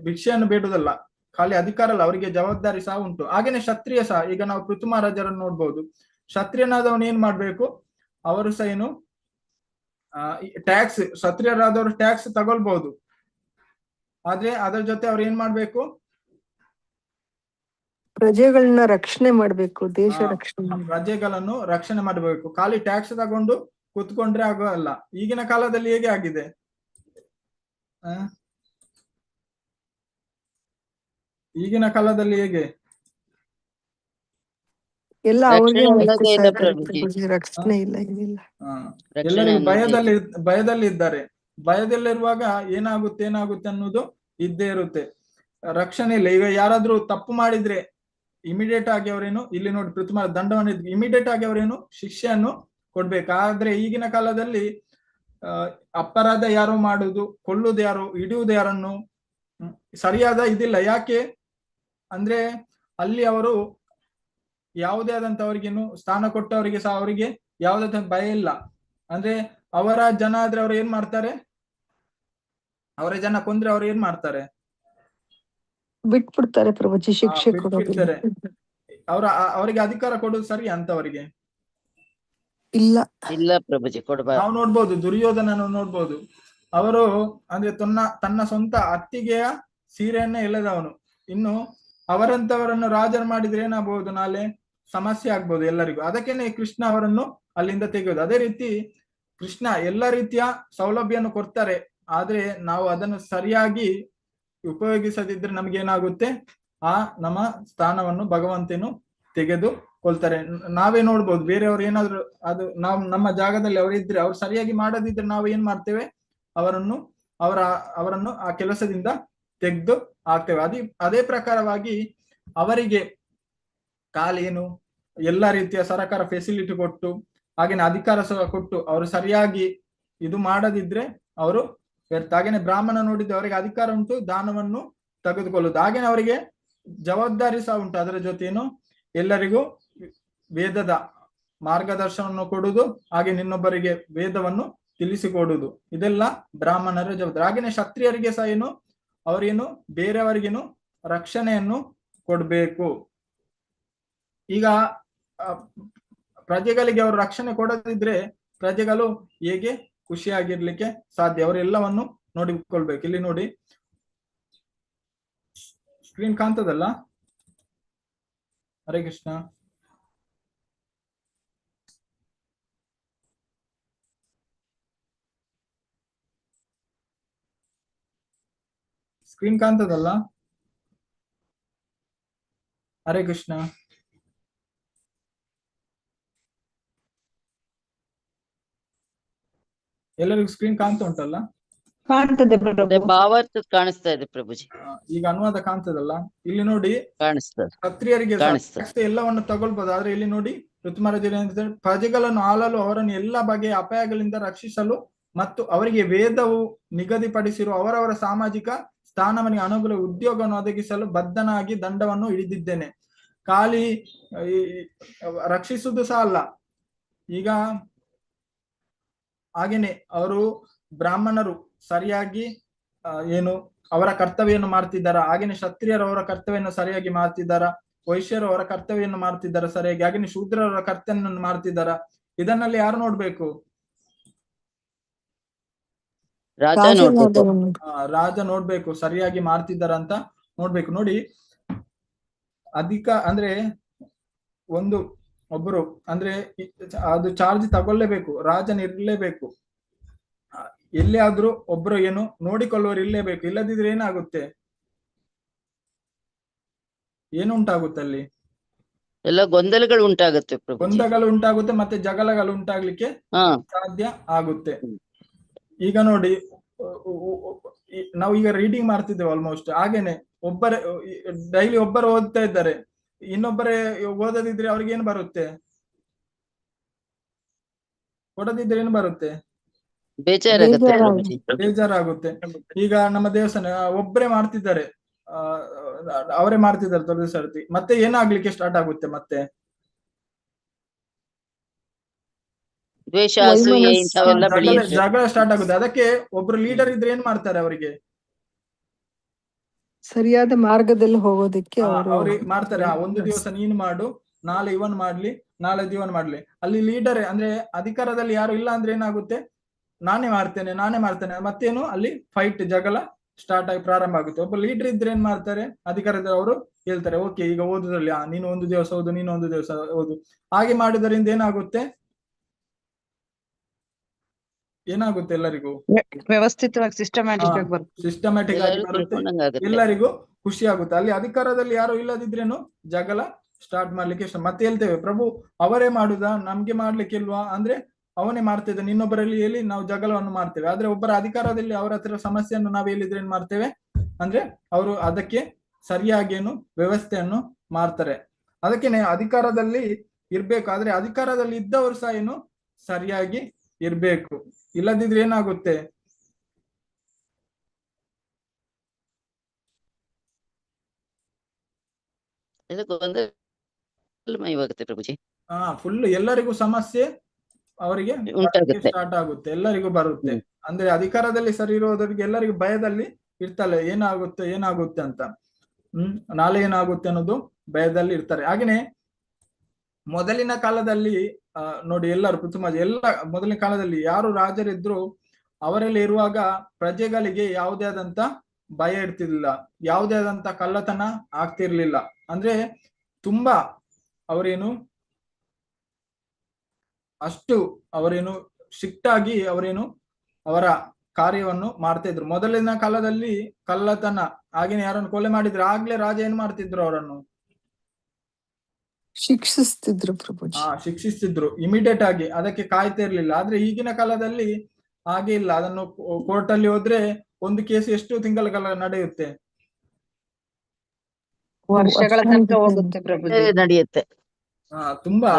ಭಿಕ್ಷೆಯನ್ನು ಬೇಡುವುದಲ್ಲ, ಖಾಲಿ ಅಧಿಕಾರ ಅಲ್ಲ, ಅವರಿಗೆ ಜವಾಬ್ದಾರಿ ಸಹ ಉಂಟು. ಹಾಗೇನೆ ಕ್ಷತ್ರಿಯ ಸಹ, ಈಗ ನಾವು ಪೃಥು ಮಹಾರಾಜರನ್ನು ನೋಡ್ಬೋದು. ಕ್ಷತ್ರಿಯನಾದವನು ಏನ್ ಮಾಡ್ಬೇಕು? ಅವರು ಸಹ ಏನು ಟ್ಯಾಕ್ಸ್, ಕ್ಷತ್ರಿಯರಾದವರು ಟ್ಯಾಕ್ಸ್ ತಗೊಳ್ಬಹುದು, ಆದ್ರೆ ಅದರ ಜೊತೆ ಅವ್ರು ಏನ್ ಮಾಡ್ಬೇಕು? ಪ್ರಜೆಗಳನ್ನ ರಕ್ಷಣೆ ಮಾಡ್ಬೇಕು, ದೇಶ ಪ್ರಜೆಗಳನ್ನು ರಕ್ಷಣೆ ಮಾಡಬೇಕು. ಖಾಲಿ ಟ್ಯಾಕ್ಸ್ ತಗೊಂಡು ಕುತ್ಕೊಂಡ್ರೆ ಆಗೋಲ್ಲ. ಈಗಿನ ಕಾಲದಲ್ಲಿ ಹೇಗೆ ಆಗಿದೆ, ಈಗಿನ ಕಾಲದಲ್ಲಿ ಹೇಗೆ ಎಲ್ಲ ರಕ್ಷಣೆ ಇಲ್ಲ, ಏನಿಲ್ಲ. ಎಲ್ಲರಿಗೂ ಭಯದಲ್ಲಿ ಇದ್ದಾರೆ. ಭಯದಲ್ಲಿರುವಾಗ ಏನಾಗುತ್ತೆ ಅನ್ನೋದು ಇದ್ದೇ ಇರುತ್ತೆ. ರಕ್ಷಣೆ ಇಲ್ಲ. ಈಗ ಯಾರಾದ್ರೂ ತಪ್ಪು ಮಾಡಿದ್ರೆ ಇಮಿಡಿಯೇಟ್ ಆಗಿ ಅವರೇನು, ಇಲ್ಲಿ ನೋಡಿ ಪ್ರಥಮ ದಂಡವನ್ನು ಇಮಿಡಿಯೇಟ್ ಆಗಿ ಅವರೇನು ಶಿಕ್ಷೆಯನ್ನು ಕೊಡ್ಬೇಕಾದ್ರೆ, ಈಗಿನ ಕಾಲದಲ್ಲಿ ಅಪರಾಧ ಯಾರು ಮಾಡುದು, ಕೊಲ್ಲುದು ಯಾರು, ಹಿಡಿಯುವುದು ಯಾರನ್ನು, ಸರಿಯಾದ ಇದಿಲ್ಲ. ಯಾಕೆ ಅಂದ್ರೆ ಅಲ್ಲಿ ಅವರು ಯಾವುದೇ ಆದಂತ ಅವ್ರಿಗೇನು ಸ್ಥಾನ ಕೊಟ್ಟವರಿಗೆ ಸಹ ಅವರಿಗೆ ಯಾವುದೇ ಭಯ ಇಲ್ಲ. ಅಂದ್ರೆ ಅವರ ಜನ ಆದ್ರೆ ಅವ್ರು ಏನ್ ಮಾಡ್ತಾರೆ? ಅವರ ಜನ ಕೊಂದ್ರೆ ಅವ್ರು ಏನ್ ಮಾಡ್ತಾರೆ? ಬಿಟ್ಬಿಡ್ತಾರೆ ಪ್ರಭುಜಿ, ಶಿಕ್ಷೆ ಬಿಟ್ಬಿಡ್ತಾರೆ. ಅವರಿಗೆ ಅಧಿಕಾರ ಕೊಡುದು ಸರಿ ಅಂತವರಿಗೆ? ಇಲ್ಲ ಪ್ರಭುಜಿ, ಕೊಡಬಾರ್ದು. ನಾವು ನೋಡ್ಬೋದು, ದುರ್ಯೋಧನನ್ನು ನೋಡ್ಬೋದು. ಅವರು ಅಂದ್ರೆ ತನ್ನ ಸ್ವಂತ ಅತ್ತಿಗೆಯ ಸೀರೆಯನ್ನೇ ಎಳೆದವನು. ಇನ್ನು ಅವರಂತವರನ್ನು ರಾಜರು ಮಾಡಿದ್ರೆ ಏನಾಗಬಹುದು? ನಾಳೆ ಸಮಸ್ಯೆ ಆಗ್ಬೋದು ಎಲ್ಲರಿಗೂ. ಅದಕ್ಕೇನೆ ಕೃಷ್ಣ ಅವರನ್ನು ಅಲ್ಲಿಂದ ತೆಗೆಯೋದು. ಅದೇ ರೀತಿ ಕೃಷ್ಣ ಎಲ್ಲ ರೀತಿಯ ಸೌಲಭ್ಯವನ್ನು ಕೊಡ್ತಾರೆ, ಆದ್ರೆ ನಾವು ಅದನ್ನು ಸರಿಯಾಗಿ ಉಪಯೋಗಿಸದಿದ್ರೆ ನಮ್ಗೇನಾಗುತ್ತೆ? ನಮ್ಮ ಸ್ಥಾನವನ್ನು ಭಗವಂತನು ತೆಗೆದುಕೊಳ್ತಾರೆ. ನಾವೇ ನೋಡ್ಬೋದು, ಬೇರೆಯವ್ರು ಏನಾದ್ರು ಅದು ನಮ್ಮ ಜಾಗದಲ್ಲಿ ಅವರಿದ್ರೆ, ಅವ್ರು ಸರಿಯಾಗಿ ಮಾಡದಿದ್ರೆ ನಾವು ಏನ್ ಮಾಡ್ತೇವೆ? ಅವರನ್ನು ಆ ಕೆಲಸದಿಂದ ತೆಗೆದು ಹಾಕ್ತೇವೆ. ಅದೇ ಪ್ರಕಾರವಾಗಿ ಅವರಿಗೆ ಖಾಲಿ ಏನು ಎಲ್ಲ ರೀತಿಯ ಸರಕಾರ ಫೆಸಿಲಿಟಿ ಕೊಟ್ಟು, ಹಾಗೇನೆ ಅಧಿಕಾರ ಸಹ ಕೊಟ್ಟು, ಅವರು ಸರಿಯಾಗಿ ಇದು ಮಾಡದಿದ್ರೆ ಅವರು ವ್ಯರ್ಥ. ಹಾಗೇನೆ ಬ್ರಾಹ್ಮಣ ನೋಡಿದ್ರೆ ಅವರಿಗೆ ಅಧಿಕಾರ ಉಂಟು ದಾನವನ್ನು ತೆಗೆದುಕೊಳ್ಳುವುದು, ಹಾಗೇನೆ ಅವರಿಗೆ ಜವಾಬ್ದಾರಿ ಸಹ ಉಂಟು. ಅದರ ಜೊತೆನು ಎಲ್ಲರಿಗೂ ವೇದದ ಮಾರ್ಗದರ್ಶನವನ್ನು ಕೊಡುವುದು, ಹಾಗೆ ಇನ್ನೊಬ್ಬರಿಗೆ ವೇದವನ್ನು ತಿಳಿಸಿಕೊಡುವುದು, ಇದೆಲ್ಲ ಬ್ರಾಹ್ಮಣರ ಜವಾಬ್ದಾರಿ. ಹಾಗೇನೆ ಕ್ಷತ್ರಿಯರಿಗೆ ಸಹ ಏನು, ಅವರೇನು ಬೇರೆಯವರಿಗೇನು ರಕ್ಷಣೆಯನ್ನು ಕೊಡ್ಬೇಕು. ಈಗ ಪ್ರಜೆಗಳಿಗೆ ಅವರು ರಕ್ಷಣೆ ಕೊಡದಿದ್ರೆ ಪ್ರಜೆಗಳು ಹೇಗೆ ಖುಷಿಯಾಗಿರ್ಲಿಕ್ಕೆ ಸಾಧ್ಯ? ಅವರೆಲ್ಲವನ್ನು ನೋಡಿಕೊಳ್ಬೇಕು. ಇಲ್ಲಿ ನೋಡಿ, ಸ್ಕ್ರೀನ್ ಕಾಣ್ತದಲ್ಲ? ಹರೇ ಕೃಷ್ಣ. ಸ್ಕ್ರೀನ್ ಕಾಣ್ತದಲ್ಲ? ಹರೇ ಕೃಷ್ಣ. ಎಲ್ಲರಿಗೂ ಸ್ಕ್ರೀನ್ ಕಾಣ್ತಾ ಉಂಟಲ್ಲ? ಕಾಣ್ತದೆ ಅದೇ ಪ್ರಭು. ಭಾವಾರ್ಥ ಕಾಣಿಸ್ತಾ ಇದೆ ಪ್ರಭುಜಿ. ಈಗ ಅನುವಾದ ಕಾಣ್ತದಲ್ಲ? ಇಲ್ಲಿ ನೋಡಿ, ಕಾಣಿಸ್ತದೆ ಕ್ಷತ್ರಿಯರಿಗೆ ಕಾಣಿಸ್ತದೆ. ಅಷ್ಟೇ ಎಲ್ಲವನ್ನು ತಗೊಳ್ಬಹುದು. ಆದ್ರೆ ಇಲ್ಲಿ ನೋಡಿ, ಋತುಮಹಾರಾಜರು ಏನಿದ್ದಾರೆ, ಪ್ರಜೆಗಳನ್ನು ಆಳಲು ಅವರನ್ನು ಎಲ್ಲಾ ಬಗೆಯ ಅಪಾಯಗಳಿಂದ ರಕ್ಷಿಸಲು ಮತ್ತು ಅವರಿಗೆ ವೇದವು ನಿಗದಿಪಡಿಸಿರುವ ಅವರವರ ಸಾಮಾಜಿಕ ಸ್ಥಾನವನಿಗೆ ಅನುಕೂಲ ಉದ್ಯೋಗವನ್ನು ಒದಗಿಸಲು ಬದ್ಧನಾಗಿ ದಂಡವನ್ನು ಹಿಡಿದಿದ್ದೇನೆ. ಖಾಲಿ ರಕ್ಷಿಸುವುದು ಸಹ ಅಲ್ಲ. ಈಗ ಹಾಗೇನೆ ಅವರು ಬ್ರಾಹ್ಮಣರು ಸರಿಯಾಗಿ ಏನು ಅವರ ಕರ್ತವ್ಯವನ್ನು ಮಾಡ್ತಿದ್ದಾರಾ, ಹಾಗೇನೆ ಕ್ಷತ್ರಿಯರು ಅವರ ಕರ್ತವ್ಯವನ್ನು ಸರಿಯಾಗಿ ಮಾಡ್ತಿದ್ದಾರ, ವೈಶ್ಯರು ಅವರ ಕರ್ತವ್ಯವನ್ನು ಮಾಡ್ತಿದ್ದಾರ ಸರಿಯಾಗಿ, ಹಾಗೇನೆ ಶೂದ್ರರ ಕರ್ತವ್ಯವನ್ನು ಮಾಡ್ತಿದ್ದಾರ, ಇದನ್ನಲ್ಲಿ ಯಾರು ನೋಡ್ಬೇಕು? ರಾಜ ನೋಡ್ಬೇಕು. ರಾಜ ನೋಡ್ಬೇಕು, ಸರಿಯಾಗಿ ಮಾಡ್ತಿದ್ದಾರ ಅಂತ ನೋಡ್ಬೇಕು. ನೋಡಿ, ಅಂದ್ರೆ ಒಬ್ಬರು ಅಂದ್ರೆ ಅದು ಚಾರ್ಜ್ ತಗೊಳ್ಳೇಬೇಕು, ರಾಜನ ಇರ್ಲೇಬೇಕು. ಎಲ್ಲಿ ಆದ್ರೂ ಒಬ್ರು ಏನು ನೋಡಿಕೊಳ್ಳುವವರು ಇರ್ಲೇಬೇಕು. ಇಲ್ಲದಿದ್ರೆ ಏನಾಗುತ್ತೆ? ಏನು ಉಂಟಾಗುತ್ತೆ ಅಲ್ಲಿ? ಎಲ್ಲ ಗೊಂದಲಗಳು ಉಂಟಾಗುತ್ತೆ ಪ್ರಭು. ಗೊಂದಲಗಳು ಉಂಟಾಗುತ್ತೆ, ಮತ್ತೆ ಜಗಳಗಳು ಉಂಟಾಗ್ಲಿಕ್ಕೆ ಸಾಧ್ಯ ಆಗುತ್ತೆ. ಈಗ ನೋಡಿ, ನಾವು ಈಗ ರೀಡಿಂಗ್ ಮಾಡ್ತಿದ್ದೇವೆ ಆಲ್ಮೋಸ್ಟ್. ಹಾಗೇನೆ ಡೈಲಿ ಒಬ್ಬರು ಓದ್ತಾ ಇದ್ದಾರೆ, ಇನ್ನೊಬ್ಬರೇ ಓದದಿದ್ರೆ ಅವ್ರಿಗೆ ಏನ್ ಬರುತ್ತೆ? ಕೊಡದಿದ್ರೆ ಏನು ಬರುತ್ತೆ? ಬೇಜಾರಾಗುತ್ತೆ. ಈಗ ನಮ್ಮ ದೇವಸ್ಥಾನ ಒಬ್ಬರೇ ಮಾಡ್ತಿದ್ದಾರೆ, ಅವರೇ ಮಾಡ್ತಿದ್ದಾರೆ ದೊಡ್ಡ ಸರ್ತಿ, ಮತ್ತೆ ಏನಾಗ್ಲಿಕ್ಕೆ ಸ್ಟಾರ್ಟ್ ಆಗುತ್ತೆ? ಮತ್ತೆ ಜಗಳ ಸ್ಟಾರ್ಟ್ ಆಗುತ್ತೆ. ಅದಕ್ಕೆ ಒಬ್ರು ಲೀಡರ್ ಇದ್ರೆ ಏನ್ ಮಾಡ್ತಾರೆ? ಅವರಿಗೆ ಸರಿಯಾದ ಮಾರ್ಗದಲ್ಲಿ ಹೋಗೋದಕ್ಕೆ ಅವ್ರಿಗೆ ಮಾಡ್ತಾರೆ. ಒಂದು ದಿವಸ ನೀನ್ ಮಾಡು, ನಾಳೆ ಇವನ್ ಮಾಡ್ಲಿ, ನಾಳೆ ಇವನ್ ಮಾಡ್ಲಿ. ಅಲ್ಲಿ ಲೀಡರ್ ಅಂದ್ರೆ ಅಧಿಕಾರದಲ್ಲಿ ಯಾರು ಇಲ್ಲ ಅಂದ್ರೆ ಏನಾಗುತ್ತೆ? ನಾನೇ ಮಾಡ್ತೇನೆ ಮತ್ತೇನು? ಅಲ್ಲಿ ಫೈಟ್, ಜಗಳ ಸ್ಟಾರ್ಟ್ ಆಗಿ ಪ್ರಾರಂಭ ಆಗುತ್ತೆ. ಒಬ್ಬ ಲೀಡರ್ ಇದ್ರೆ ಏನ್ ಮಾಡ್ತಾರೆ? ಅಧಿಕಾರದ ಅವರು ಹೇಳ್ತಾರೆ, ಓಕೆ ಈಗ ಓದುದ್ರಲ್ಲಿ ನೀನು ಒಂದು ದಿವಸ ಓದು, ನೀನು ಒಂದು ದಿವಸ ಓದು. ಹಾಗೆ ಮಾಡುವುದರಿಂದ ಏನಾಗುತ್ತೆ? ಎಲ್ಲರಿಗೂ ವ್ಯವಸ್ಥಿತವಾಗಿ ಸಿಸ್ಟಮ್ಯಾಟಿಕ್ ಆಗಿ ಬರುತ್ತೆ, ಎಲ್ಲರಿಗೂ ಖುಷಿ ಆಗುತ್ತೆ. ಅಲ್ಲಿ ಅಧಿಕಾರದಲ್ಲಿ ಯಾರು ಇಲ್ಲದಿದ್ರೇನು ಜಗಳ ಸ್ಟಾರ್ಟ್ ಮಾಡ್ಲಿಕ್ಕೆ ಮತ್ತೆ ಹೇಳ್ತೇವೆ, ಪ್ರಭು ಅವರೇ ಮಾಡುದಾ, ನಮ್ಗೆ ಮಾಡ್ಲಿಕ್ಕೆ ಇಲ್ವಾ? ಅಂದ್ರೆ ಅವನೇ ಮಾಡ್ತಿದ್ದ, ಇನ್ನೊಬ್ಬರಲ್ಲಿ ಹೇಳಿ ನಾವು ಜಗಳವನ್ನು ಮಾಡ್ತೇವೆ. ಆದ್ರೆ ಒಬ್ಬರ ಅಧಿಕಾರದಲ್ಲಿ ಅವರ ಹತ್ರ ಸಮಸ್ಯೆಯನ್ನು ನಾವು ಹೇಳಿದ್ರೆ ಏನ್ ಮಾಡ್ತೇವೆ ಅಂದ್ರೆ ಅವರು ಅದಕ್ಕೆ ಸರಿಯಾಗೇನು ವ್ಯವಸ್ಥೆಯನ್ನು ಮಾಡ್ತಾರೆ. ಅದಕ್ಕೇನೆ ಅಧಿಕಾರದಲ್ಲಿ ಇರ್ಬೇಕು. ಆದ್ರೆ ಅಧಿಕಾರದಲ್ಲಿ ಇದ್ದವರು ಸಹ ಏನು ಸರಿಯಾಗಿ ಇರ್ಬೇಕು. ಇಲ್ಲದಿದ್ರೆ ಏನಾಗುತ್ತೆ? ಪ್ರಭುಜಿ ಫುಲ್ ಎಲ್ಲರಿಗೂ ಸಮಸ್ಯೆ ಅವರಿಗೆ ಸ್ಟಾರ್ಟ್ ಆಗುತ್ತೆ, ಎಲ್ಲರಿಗೂ ಬರುತ್ತೆ. ಅಂದ್ರೆ ಅಧಿಕಾರದಲ್ಲಿ ಸರಿ ಇರೋದರಿಗೆ ಎಲ್ಲರಿಗೂ ಭಯದಲ್ಲಿ ಇರ್ತಾರೆ, ಏನಾಗುತ್ತೆ ಅಂತ. ನಾಳೆ ಏನಾಗುತ್ತೆ ಅನ್ನೋದು ಭಯದಲ್ಲಿ ಇರ್ತಾರೆ. ಹಾಗೇನೆ ಮೊದಲಿನ ಕಾಲದಲ್ಲಿ ನೋಡಿ, ಎಲ್ಲರೂ ಮೊದಲಿನ ಕಾಲದಲ್ಲಿ ಯಾರು ರಾಜರಿದ್ರು ಅವರಲ್ಲಿ ಇರುವಾಗ ಪ್ರಜೆಗಳಿಗೆ ಯಾವುದೇ ಆದಂತ ಭಯ ಇರ್ತಿರ್ಲಿಲ್ಲ, ಯಾವುದೇ ಆದಂತ ಕಳ್ಳತನ ಆಗ್ತಿರ್ಲಿಲ್ಲ. ಅಂದ್ರೆ ತುಂಬಾ ಅವರೇನು ಸ್ಟ್ರಿಕ್ಟ್ ಆಗಿ ಅವರ ಕಾರ್ಯವನ್ನು ಮಾಡ್ತಾ ಇದ್ರು. ಮೊದಲಿನ ಕಾಲದಲ್ಲಿ ಕಳ್ಳತನ ಹಾಗೇನೆ ಯಾರನ್ನು ಕೊಲೆ ಮಾಡಿದ್ರೆ ಆಗ್ಲೇ ರಾಜ ಏನ್ ಮಾಡ್ತಿದ್ರು? ಅವರನ್ನು ಶಿಕ್ಷಿಸ್ತಿದ್ರು ಇಮಿಡಿಯೇಟ್ ಆಗಿ, ಅದಕ್ಕೆ ಕಾಯ್ತಾ ಇರ್ಲಿಲ್ಲ. ಆದ್ರೆ ಈಗಿನ ಕಾಲದಲ್ಲಿ ಹಾಗೆ ಇಲ್ಲ. ಅದನ್ನು ಕೋರ್ಟ್ ಅಲ್ಲಿ ಹೋದ್ರೆ ಒಂದು ಕೇಸ್ ಎಷ್ಟು ತಿಂಗಳ ನಡೆಯುತ್ತೆ, ವರ್ಷಗಳ ತನಕ ಹೋಗುತ್ತೆ ಪ್ರಭುಜಿ, ನಡೆಯುತ್ತೆ. ತುಂಬಾ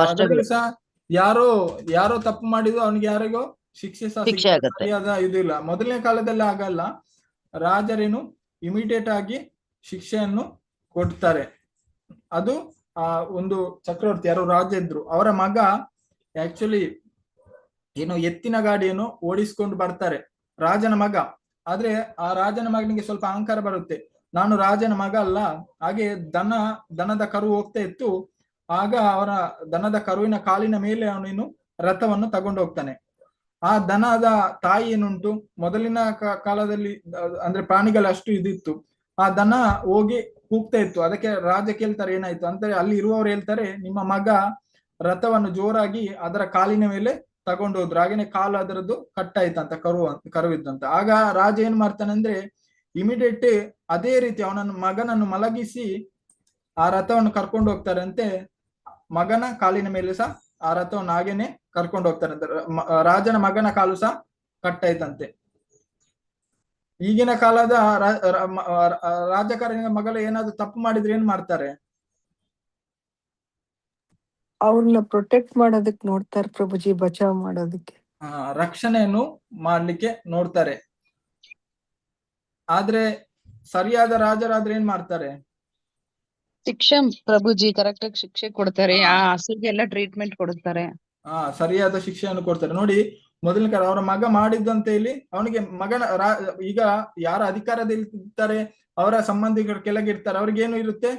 ಸಹ ಯಾರೋ ತಪ್ಪು ಮಾಡಿದ್ರು ಅವನಿಗೆ ಯಾರಿಗೋ ಶಿಕ್ಷೆ ಸರಿಯಾದ ಇದಿಲ್ಲ. ಮೊದಲನೇ ಕಾಲದಲ್ಲಿ ಆಗಲ್ಲ, ರಾಜರೇನು ಇಮಿಡಿಯೇಟ್ ಆಗಿ ಶಿಕ್ಷೆಯನ್ನು ಕೊಡ್ತಾರೆ. ಅದು ಒಂದು ಚಕ್ರವರ್ತಿ ಯಾರೋ ರಾಜ ಇದ್ರು, ಅವರ ಮಗ ಆಕ್ಚುಲಿ ಎತ್ತಿನ ಗಾಡಿಯನ್ನು ಓಡಿಸ್ಕೊಂಡು ಬರ್ತಾರೆ, ರಾಜನ ಮಗ. ಆದ್ರೆ ಆ ರಾಜನ ಮಗನಿಗೆ ಸ್ವಲ್ಪ ಅಹಂಕಾರ ಬರುತ್ತೆ, ನಾನು ರಾಜನ ಮಗ ಅಲ್ಲ. ಹಾಗೆ ದನದ ಕರು ಹೋಗ್ತಾ ಇತ್ತು. ಆಗ ಅವರ ದನದ ಕರುವಿನ ಕಾಲಿನ ಮೇಲೆ ಅವನೇನು ರಥವನ್ನು ತಗೊಂಡು ಹೋಗ್ತಾನೆ. ಆ ದನದ ತಾಯಿ ಏನುಂಟು ಮೊದಲಿನ ಕಾಲದಲ್ಲಿ ಅಂದ್ರೆ ಪ್ರಾಣಿಗಳಷ್ಟು ಇದಿತ್ತು. ಆ ದನ ಹೋಗಿ ಕೂಗ್ತಾ ಇತ್ತು, ಅದಕ್ಕೆ ರಾಜ ಕೇಳ್ತಾರೆ ಏನಾಯ್ತು ಅಂದ್ರೆ ಅಲ್ಲಿ ಇರುವವರು ಹೇಳ್ತಾರೆ ನಿಮ್ಮ ಮಗ ರಥವನ್ನು ಜೋರಾಗಿ ಅದರ ಕಾಲಿನ ಮೇಲೆ ತಗೊಂಡು ಹೋದ್ರು, ಹಾಗೇನೆ ಕಾಲು ಅದರದ್ದು ಕಟ್ಟಾಯ್ತಂತ ಕರುವಿದ್ದಂತ. ಆಗ ರಾಜ ಏನ್ ಮಾಡ್ತಾನೆ ಅಂದ್ರೆ ಇಮಿಡಿಯೇಟ್ ಅದೇ ರೀತಿ ಅವನನ್ನು ಮಗನನ್ನು ಮಲಗಿಸಿ ಆ ರಥವನ್ನು ಕರ್ಕೊಂಡು ಹೋಗ್ತಾರಂತೆ. ಮಗನ ಕಾಲಿನ ಮೇಲೆ ಸಹ ಆ ರಥವನ್ನು ಹಾಗೇನೆ ಕರ್ಕೊಂಡು ಹೋಗ್ತಾರಂತೆ. ರಾಜನ ಮಗನ ಕಾಲು ಸಹ ಕಟ್ಟಾಯ್ತಂತೆ. ಈಗಿನ ಕಾಲದ ರಾಜಕಾರಣಿಯ ಮಗಳು ಏನಾದ್ರು ತಪ್ಪು ಮಾಡಿದ್ರೆ ಏನ್ ಮಾಡ್ತಾರೆ? ಅವ್ರನ್ನ ಪ್ರೊಟೆಕ್ಟ್ ಮಾಡೋದಕ್ಕೆ ನೋಡ್ತಾರೆ ಪ್ರಭುಜಿ, ಬಚಾವ್ ಮಾಡೋದಕ್ಕೆ. ರಕ್ಷಣೆಯನ್ನು ಮಾಡ್ಲಿಕ್ಕೆ ನೋಡ್ತಾರೆ. ಆದ್ರೆ ಸರಿಯಾದ ರಾಜರಾದ್ರೆ ಏನ್ ಮಾಡ್ತಾರೆ? ಶಿಕ್ಷೆ ಪ್ರಭುಜಿ ಕರೆಕ್ಟ್ ಆಗಿ ಶಿಕ್ಷೆ ಕೊಡ್ತಾರೆ, ಆ ಹಸುಗೆಲ್ಲ ಟ್ರೀಟ್ಮೆಂಟ್ ಕೊಡ್ತಾರೆ. ಸರಿಯಾದ ಶಿಕ್ಷೆಯನ್ನು ಕೊಡ್ತಾರೆ. ನೋಡಿ, ಮೊದಲನೇ ಕಾಲ ಅವರ ಮಗ ಮಾಡಿದ್ದಂತ ಹೇಳಿ ಅವನಿಗೆ ಮಗನ ಈಗ ಯಾರ ಅಧಿಕಾರದಲ್ಲಿ ಇರ್ತಾರೆ ಅವರ ಸಂಬಂಧಿಕರು ಕೆಳಗಿರ್ತಾರೆ, ಅವ್ರಿಗೇನು ಇರುತ್ತೆ,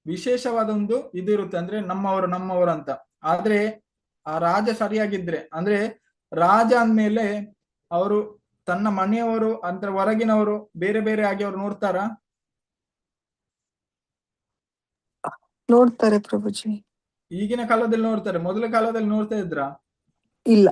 ವಿಶೇಷವಾದ ಒಂದು ಇದು ಇರುತ್ತೆ, ಅಂದ್ರೆ ನಮ್ಮವರು ಅಂತ. ಆದ್ರೆ ಆ ರಾಜ ಸರಿಯಾಗಿದ್ರೆ, ಅಂದ್ರೆ ರಾಜ ಅಂದ್ಮೇಲೆ ಅವರು ತನ್ನ ಮನೆಯವರು ಅಂತ ಹೊರಗಿನವರು ಬೇರೆ ಬೇರೆ ಆಗಿ ಅವ್ರು ನೋಡ್ತಾರ? ನೋಡ್ತಾರೆ ಪ್ರಭುಜಿ. ಈಗಿನ ಕಾಲದಲ್ಲಿ ನೋಡ್ತಾರೆ, ಮೊದಲ ಕಾಲದಲ್ಲಿ ನೋಡ್ತಾ ಇದ್ರ? ಇಲ್ಲ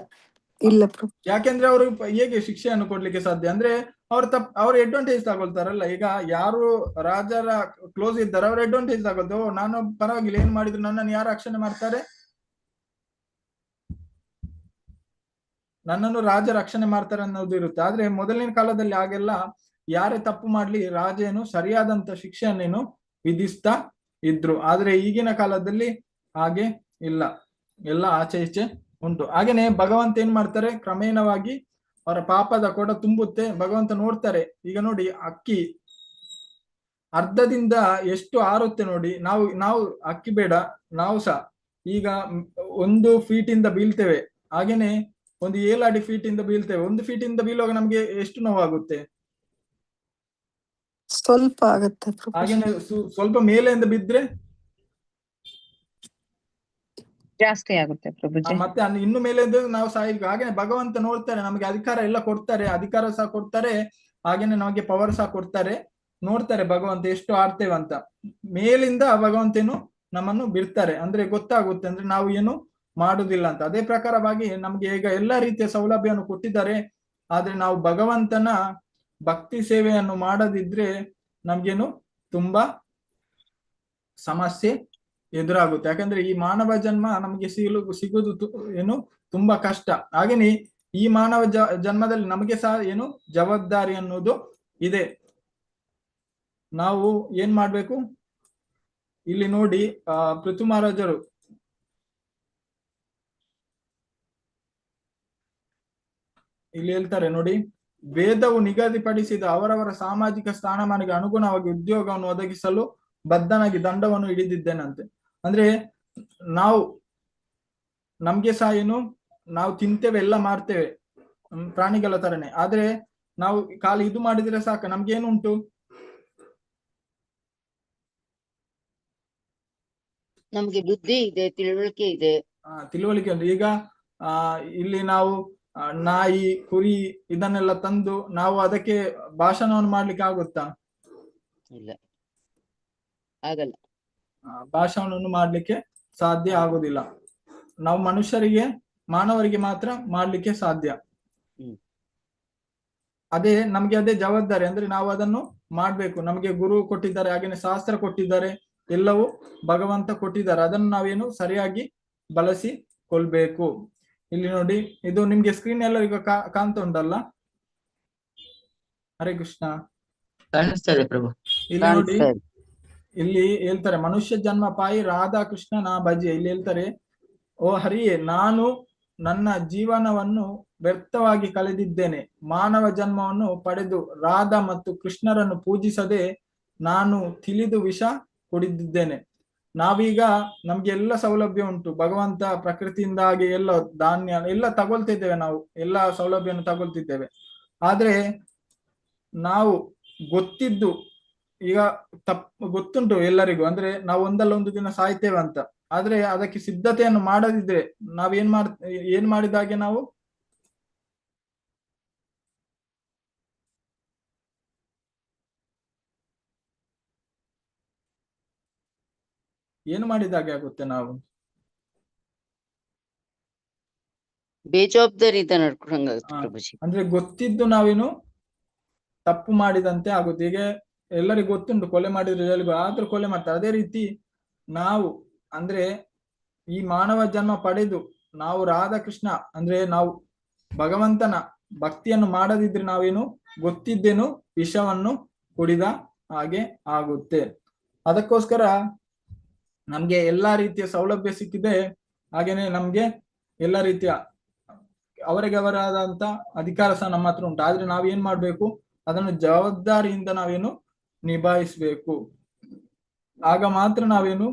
ಇಲ್ಲ ಪ್ರಭು. ಯಾಕೆಂದ್ರೆ ಅವರು ಹೇಗೆ ಶಿಕ್ಷೆಯನ್ನು ಕೊಡ್ಲಿಕ್ಕೆ ಸಾಧ್ಯ? ಅಂದ್ರೆ ಅವ್ರು ಅಡ್ವಾಂಟೇಜ್ ತಗೊಳ್ತಾರಲ್ಲ. ಈಗ ಯಾರು ರಾಜರ ಕ್ಲೋಸ್ ಇದ್ದಾರೆ ಅವ್ರು ಅಡ್ವಾಂಟೇಜ್ ತಗೊಳ್ತಾರೆ. ನಾನು ಪರವಾಗಿಲ್ಲ, ಏನ್ ಮಾಡಿದ್ರು ನನ್ನನ್ನು ಯಾರು ರಕ್ಷಣೆ ಮಾಡ್ತಾರೆ, ನನ್ನನ್ನು ರಾಜ ರಕ್ಷಣೆ ಮಾಡ್ತಾರೆ ಅನ್ನೋದು ಇರುತ್ತೆ. ಆದ್ರೆ ಮೊದಲಿನ ಕಾಲದಲ್ಲಿ ಹಾಗೆಲ್ಲ ಯಾರೇ ತಪ್ಪು ಮಾಡ್ಲಿ ರಾಜೇನು ಸರಿಯಾದಂತ ಶಿಕ್ಷೆಯನ್ನೇನು ವಿಧಿಸ್ತಾ ಇದ್ರು. ಆದ್ರೆ ಈಗಿನ ಕಾಲದಲ್ಲಿ ಹಾಗೆ ಇಲ್ಲ, ಎಲ್ಲ ಆಚೆ ಈಚೆ ಉಂಟು. ಹಾಗೇನೆ ಭಗವಂತ ಏನ್ ಮಾಡ್ತಾರೆ, ಕ್ರಮೇಣವಾಗಿ ಅವರ ಪಾಪದ ಕೊಡ ತುಂಬುತ್ತೆ. ಭಗವಂತ ನೋಡ್ತಾರೆ. ಈಗ ನೋಡಿ, ಅಕ್ಕಿ ಅರ್ಧದಿಂದ ಎಷ್ಟು ಆರುತ್ತೆ ನೋಡಿ. ನಾವು ಅಕ್ಕಿ ಬೇಡ, ನಾವು ಸಹ ಈಗ 1 ಫೀಟ್ ಇಂದ ಬೀಳ್ತೇವೆ, ಹಾಗೇನೆ ಒಂದು 7 ಅಡಿ ಫೀಟ್ ಇಂದ ಬೀಳ್ತೇವೆ. 1 ಫೀಟ್ ಇಂದ ಬೀಳುವಾಗ ನಮ್ಗೆ ಎಷ್ಟು ನೋವಾಗುತ್ತೆ? ಸ್ವಲ್ಪ ಆಗುತ್ತೆ. ಹಾಗೇನೆ ಸ್ವಲ್ಪ ಮೇಲೆಯಿಂದ ಬಿದ್ರೆ ಜಾಸ್ತಿ ಆಗುತ್ತೆ ಪ್ರಭುಜಿ. ಮತ್ತೆ ಇನ್ನು ಮೇಲೆ ನಾವು ಸಾಯಿಲ್ವಿ. ಹಾಗೇನೆ ಭಗವಂತ ನೋಡ್ತಾರೆ, ನಮಗೆ ಅಧಿಕಾರ ಎಲ್ಲ ಕೊಡ್ತಾರೆ, ಅಧಿಕಾರ ಸಹ ಕೊಡ್ತಾರೆ, ಹಾಗೇನೆ ನಮಗೆ ಪವರ್ ಸಹ ಕೊಡ್ತಾರೆ. ನೋಡ್ತಾರೆ ಭಗವಂತ ಎಷ್ಟು ಆಡ್ತೇವೆ ಅಂತ. ಮೇಲಿಂದ ಭಗವಂತನು ನಮ್ಮನ್ನು ಬಿಡ್ತಾರೆ, ಅಂದ್ರೆ ಗೊತ್ತಾಗುತ್ತೆ ಅಂದ್ರೆ ನಾವು ಏನು ಮಾಡುದಿಲ್ಲ ಅಂತ. ಅದೇ ಪ್ರಕಾರವಾಗಿ ನಮ್ಗೆ ಈಗ ಎಲ್ಲಾ ರೀತಿಯ ಸೌಲಭ್ಯವನ್ನು ಕೊಟ್ಟಿದ್ದಾರೆ. ಆದ್ರೆ ನಾವು ಭಗವಂತನ ಭಕ್ತಿ ಸೇವೆಯನ್ನು ಮಾಡದಿದ್ರೆ ನಮ್ಗೇನು ತುಂಬಾ ಸಮಸ್ಯೆ ಎದುರಾಗುತ್ತೆ. ಯಾಕಂದ್ರೆ ಈ ಮಾನವ ಜನ್ಮ ನಮ್ಗೆ ಸಿಗುದು ಏನು ತುಂಬಾ ಕಷ್ಟ. ಹಾಗೇನೆ ಈ ಮಾನವ ಜನ್ಮದಲ್ಲಿ ನಮಗೆ ಸಹ ಏನು ಜವಾಬ್ದಾರಿ ಅನ್ನೋದು ಇದೆ. ನಾವು ಏನ್ ಮಾಡ್ಬೇಕು? ಇಲ್ಲಿ ನೋಡಿ, ಪೃಥು ಮಹಾರಾಜರು ಇಲ್ಲಿ ಹೇಳ್ತಾರೆ ನೋಡಿ, ವೇದವು ನಿಗದಿಪಡಿಸಿದ ಅವರವರ ಸಾಮಾಜಿಕ ಸ್ಥಾನಮಾನಕ್ಕೆ ಅನುಗುಣವಾಗಿ ಉದ್ಯೋಗವನ್ನು ಒದಗಿಸಲು ಬದ್ಧನಾಗಿ ದಂಡವನ್ನು ಹಿಡಿದಿದ್ದೇನಂತೆ. ಅಂದ್ರೆ ನಮ್ಗೆ ಸಹ ಏನು, ನಾವು ತಿಂತೇವೆ, ಎಲ್ಲ ಮಾಡ್ತೇವೆ ಪ್ರಾಣಿಗಳ ತರನೇ. ಆದ್ರೆ ನಾವು ಖಾಲಿ ಇದು ಮಾಡಿದ್ರೆ ಸಾಕ, ನಮ್ಗೇನುಂಟು? ನಮ್ಗೆ ಬುದ್ಧಿ ಇದೆ, ತಿಳುವಳಿಕೆ ಇದೆ. ತಿಳುವಳಿಕೆ ಉಂಟು. ಈಗ ಇಲ್ಲಿ ನಾವು ನಾಯಿ, ಕುರಿ ಇದನ್ನೆಲ್ಲ ತಂದು ನಾವು ಅದಕ್ಕೆ ಭಾಷಣವನ್ನು ಮಾಡ್ಲಿಕ್ಕೆ ಆಗುತ್ತಾ? ಇಲ್ಲ, ಆಗಲ್ಲ. ಭಾಷಣವನ್ನು ಮಾಡ್ಲಿಕ್ಕೆ ಸಾಧ್ಯ ಆಗುದಿಲ್ಲ. ನಾವು ಮನುಷ್ಯರಿಗೆ, ಮಾನವರಿಗೆ ಮಾತ್ರ ಮಾಡ್ಲಿಕ್ಕೆ ಸಾಧ್ಯ. ಅದೇ ಜವಾಬ್ದಾರಿ. ಅಂದ್ರೆ ನಾವು ಅದನ್ನು ಮಾಡ್ಬೇಕು. ನಮ್ಗೆ ಗುರು ಕೊಟ್ಟಿದ್ದಾರೆ, ಹಾಗೇನೆ ಶಾಸ್ತ್ರ ಕೊಟ್ಟಿದ್ದಾರೆ, ಎಲ್ಲವೂ ಭಗವಂತ ಕೊಟ್ಟಿದ್ದಾರೆ. ಅದನ್ನು ನಾವೇನು ಸರಿಯಾಗಿ ಬಳಸಿಕೊಳ್ಬೇಕು. ಇಲ್ಲಿ ನೋಡಿ, ಇದು ನಿಮ್ಗೆ ಸ್ಕ್ರೀನ್ ಎಲ್ಲ ಈಗ ಕಾಣ್ತಾ ಉಂಟಲ್ಲ? ಹರೇ ಕೃಷ್ಣ. ಕಾಣಿಸ್ತದೆ ಪ್ರಭು. ಇಲ್ಲಿ ನೋಡಿ, ಇಲ್ಲಿ ಹೇಳ್ತಾರೆ, ಮನುಷ್ಯ ಜನ್ಮ ಪಾಯಿ ರಾಧಾ ಕೃಷ್ಣ ನಾ ಭಜೆ. ಇಲ್ಲಿ ಹೇಳ್ತಾರೆ, ಓ ಹರಿಯೇ, ನಾನು ನನ್ನ ಜೀವನವನ್ನು ವ್ಯರ್ಥವಾಗಿ ಕಳೆದಿದ್ದೇನೆ. ಮಾನವ ಜನ್ಮವನ್ನು ಪಡೆದು ರಾಧಾ ಮತ್ತು ಕೃಷ್ಣರನ್ನು ಪೂಜಿಸದೆ ನಾನು ತಿಳಿದು ವಿಷ ಕುಡಿದಿದ್ದೇನೆ. ನಾವೀಗ ನಮ್ಗೆ ಎಲ್ಲ ಸೌಲಭ್ಯ ಉಂಟು, ಭಗವಂತ ಪ್ರಕೃತಿಯಿಂದಾಗಿ ಎಲ್ಲ ಧಾನ್ಯ ಎಲ್ಲ ತಗೊಳ್ತಿದ್ದೇವೆ, ನಾವು ಎಲ್ಲ ಸೌಲಭ್ಯವನ್ನು ತಗೊಳ್ತಿದ್ದೇವೆ. ಆದ್ರೆ ನಾವು ಗೊತ್ತಿದ್ದು, ಈಗ ಗೊತ್ತುಂಟು ಎಲ್ಲರಿಗೂ, ಅಂದ್ರೆ ನಾವು ಒಂದಲ್ಲ ಒಂದು ದಿನ ಸಾಯ್ತೇವೆ ಅಂತ. ಆದ್ರೆ ಅದಕ್ಕೆ ಸಿದ್ಧತೆಯನ್ನು ಮಾಡದಿದ್ರೆ ಏನ್ ಮಾಡಿದಾಗೆ ನಾವು ಏನು ಮಾಡಿದಾಗೆ ಆಗುತ್ತೆ ನಾವು? ಬೇಜವಾಬ್ದಾರಿಯಿಂದ ನಡ್ಕೊಂಡಂಗಾಗುತ್ತೆ ಆ, ಪ್ರಭುಜಿ. ಅಂದ್ರೆ ಗೊತ್ತಿದ್ದು ನಾವೇನು ತಪ್ಪು ಮಾಡಿದಂತೆ ಆಗುತ್ತೆ. ಈಗ ಎಲ್ಲರಿಗೂ ಗೊತ್ತುಂಟು ಕೊಲೆ ಮಾಡಿದ್ರೆ ಜೈಲಿಗೆ ಆದ್ರೂ ಕೊಲೆ ಮಾಡ್ತಾರೆ. ಅದೇ ರೀತಿ ನಾವು ಅಂದ್ರೆ ಈ ಮಾನವ ಜನ್ಮ ಪಡೆದು ನಾವು ರಾಧಾಕೃಷ್ಣ ಅಂದ್ರೆ ನಾವು ಭಗವಂತನ ಭಕ್ತಿಯನ್ನು ಮಾಡದಿದ್ರೆ ನಾವೇನು ಗೊತ್ತಿದ್ದೇನು ವಿಷವನ್ನು ಕುಡಿದ ಹಾಗೆ ಆಗುತ್ತೆ. ಅದಕ್ಕೋಸ್ಕರ ನಮ್ಗೆ ಎಲ್ಲಾ ರೀತಿಯ ಸೌಲಭ್ಯ ಸಿಕ್ಕಿದೆ, ಹಾಗೇನೆ ನಮ್ಗೆ ಎಲ್ಲ ರೀತಿಯ ಅವರಿಗೆ ಅವರಾದಂತ ಅಧಿಕಾರ ಸಹ ನಮ್ಮ ಹತ್ರ ಉಂಟು. ಆದ್ರೆ ನಾವೇನ್ ಮಾಡ್ಬೇಕು, ಅದನ್ನು ಜವಾಬ್ದಾರಿಯಿಂದ ನಾವೇನು ನಿಭಾಯಿಸ್ಬೇಕು. ಆಗ ಮಾತ್ರ ನಾವೇನು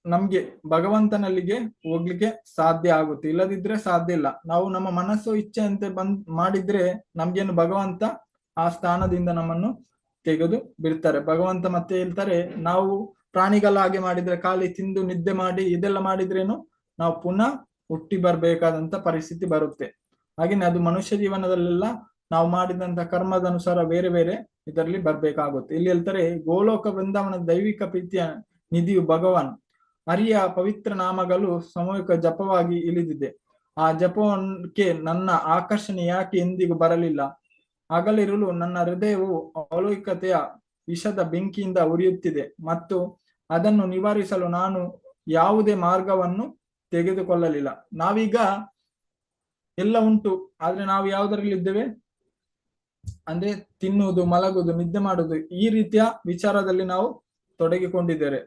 ನಮ್ಗೆ ಭಗವಂತನಲ್ಲಿಗೆ ಹೋಗ್ಲಿಕ್ಕೆ ಸಾಧ್ಯ ಆಗುತ್ತೆ, ಇಲ್ಲದಿದ್ರೆ ಸಾಧ್ಯ ಇಲ್ಲ. ನಾವು ನಮ್ಮ ಮನಸ್ಸು ಇಚ್ಛೆಯಂತೆ ಮಾಡಿದ್ರೆ ನಮ್ಗೇನು ಭಗವಂತ ಆ ಸ್ಥಾನದಿಂದ ನಮ್ಮನ್ನು ತೆಗೆದು ಬಿಡ್ತಾರೆ. ಭಗವಂತ ಮತ್ತೆ ಹೇಳ್ತಾರೆ, ನಾವು ಪ್ರಾಣಿಗಳ ಹಾಗೆ ಮಾಡಿದ್ರೆ ಖಾಲಿ ತಿಂದು ನಿದ್ದೆ ಮಾಡಿ ಇದೆಲ್ಲ ಮಾಡಿದ್ರೇನು ನಾವು ಪುನಃ ಹುಟ್ಟಿ ಬರ್ಬೇಕಾದಂತ ಪರಿಸ್ಥಿತಿ ಬರುತ್ತೆ. ಹಾಗೇನೆ ಅದು ಮನುಷ್ಯ ಜೀವನದಲ್ಲೆಲ್ಲ ನಾವು ಮಾಡಿದಂತ ಕರ್ಮದ ಅನುಸಾರ ಬೇರೆ ಬೇರೆ ಇದರಲ್ಲಿ ಬರ್ಬೇಕಾಗುತ್ತೆ. ಇಲ್ಲಿ ಹೇಳ್ತಾರೆ, ಗೋಲೋಕ ವೃಂದಾವನದ ದೈವಿಕ ಪ್ರೀತಿಯ ನಿಧಿಯು ಭಗವಾನ್ ಹರಿಯ ಪವಿತ್ರ ನಾಮಗಳು ಸಾಮೂಹಿಕ ಜಪವಾಗಿ ಇಳಿದಿದೆ. ಆ ಜಪಕ್ಕೆ ನನ್ನ ಆಕರ್ಷಣೆ ಯಾಕೆ ಎಂದಿಗೂ ಬರಲಿಲ್ಲ? ಹಗಲಿರುಳು ನನ್ನ ಹೃದಯವು ಅಲೌಕಿಕತೆಯ ವಿಷದ ಬೆಂಕಿಯಿಂದ ಉರಿಯುತ್ತಿದೆ ಮತ್ತು ಅದನ್ನು ನಿವಾರಿಸಲು ನಾನು ಯಾವುದೇ ಮಾರ್ಗವನ್ನು ತೆಗೆದುಕೊಳ್ಳಲಿಲ್ಲ. ನಾವೀಗ ಎಲ್ಲ ಉಂಟು, ಆದ್ರೆ ನಾವು ಯಾವುದರಲ್ಲಿ ಇದ್ದೇವೆ ಅಂದ್ರೆ ತಿನ್ನುವುದು, ಮಲಗುವುದು, ನಿದ್ದೆ ಮಾಡುವುದು, ಈ ರೀತಿಯ ವಿಚಾರದಲ್ಲಿ ನಾವು ತೊಡಗಿಕೊಂಡಿದ್ದೇವೆ.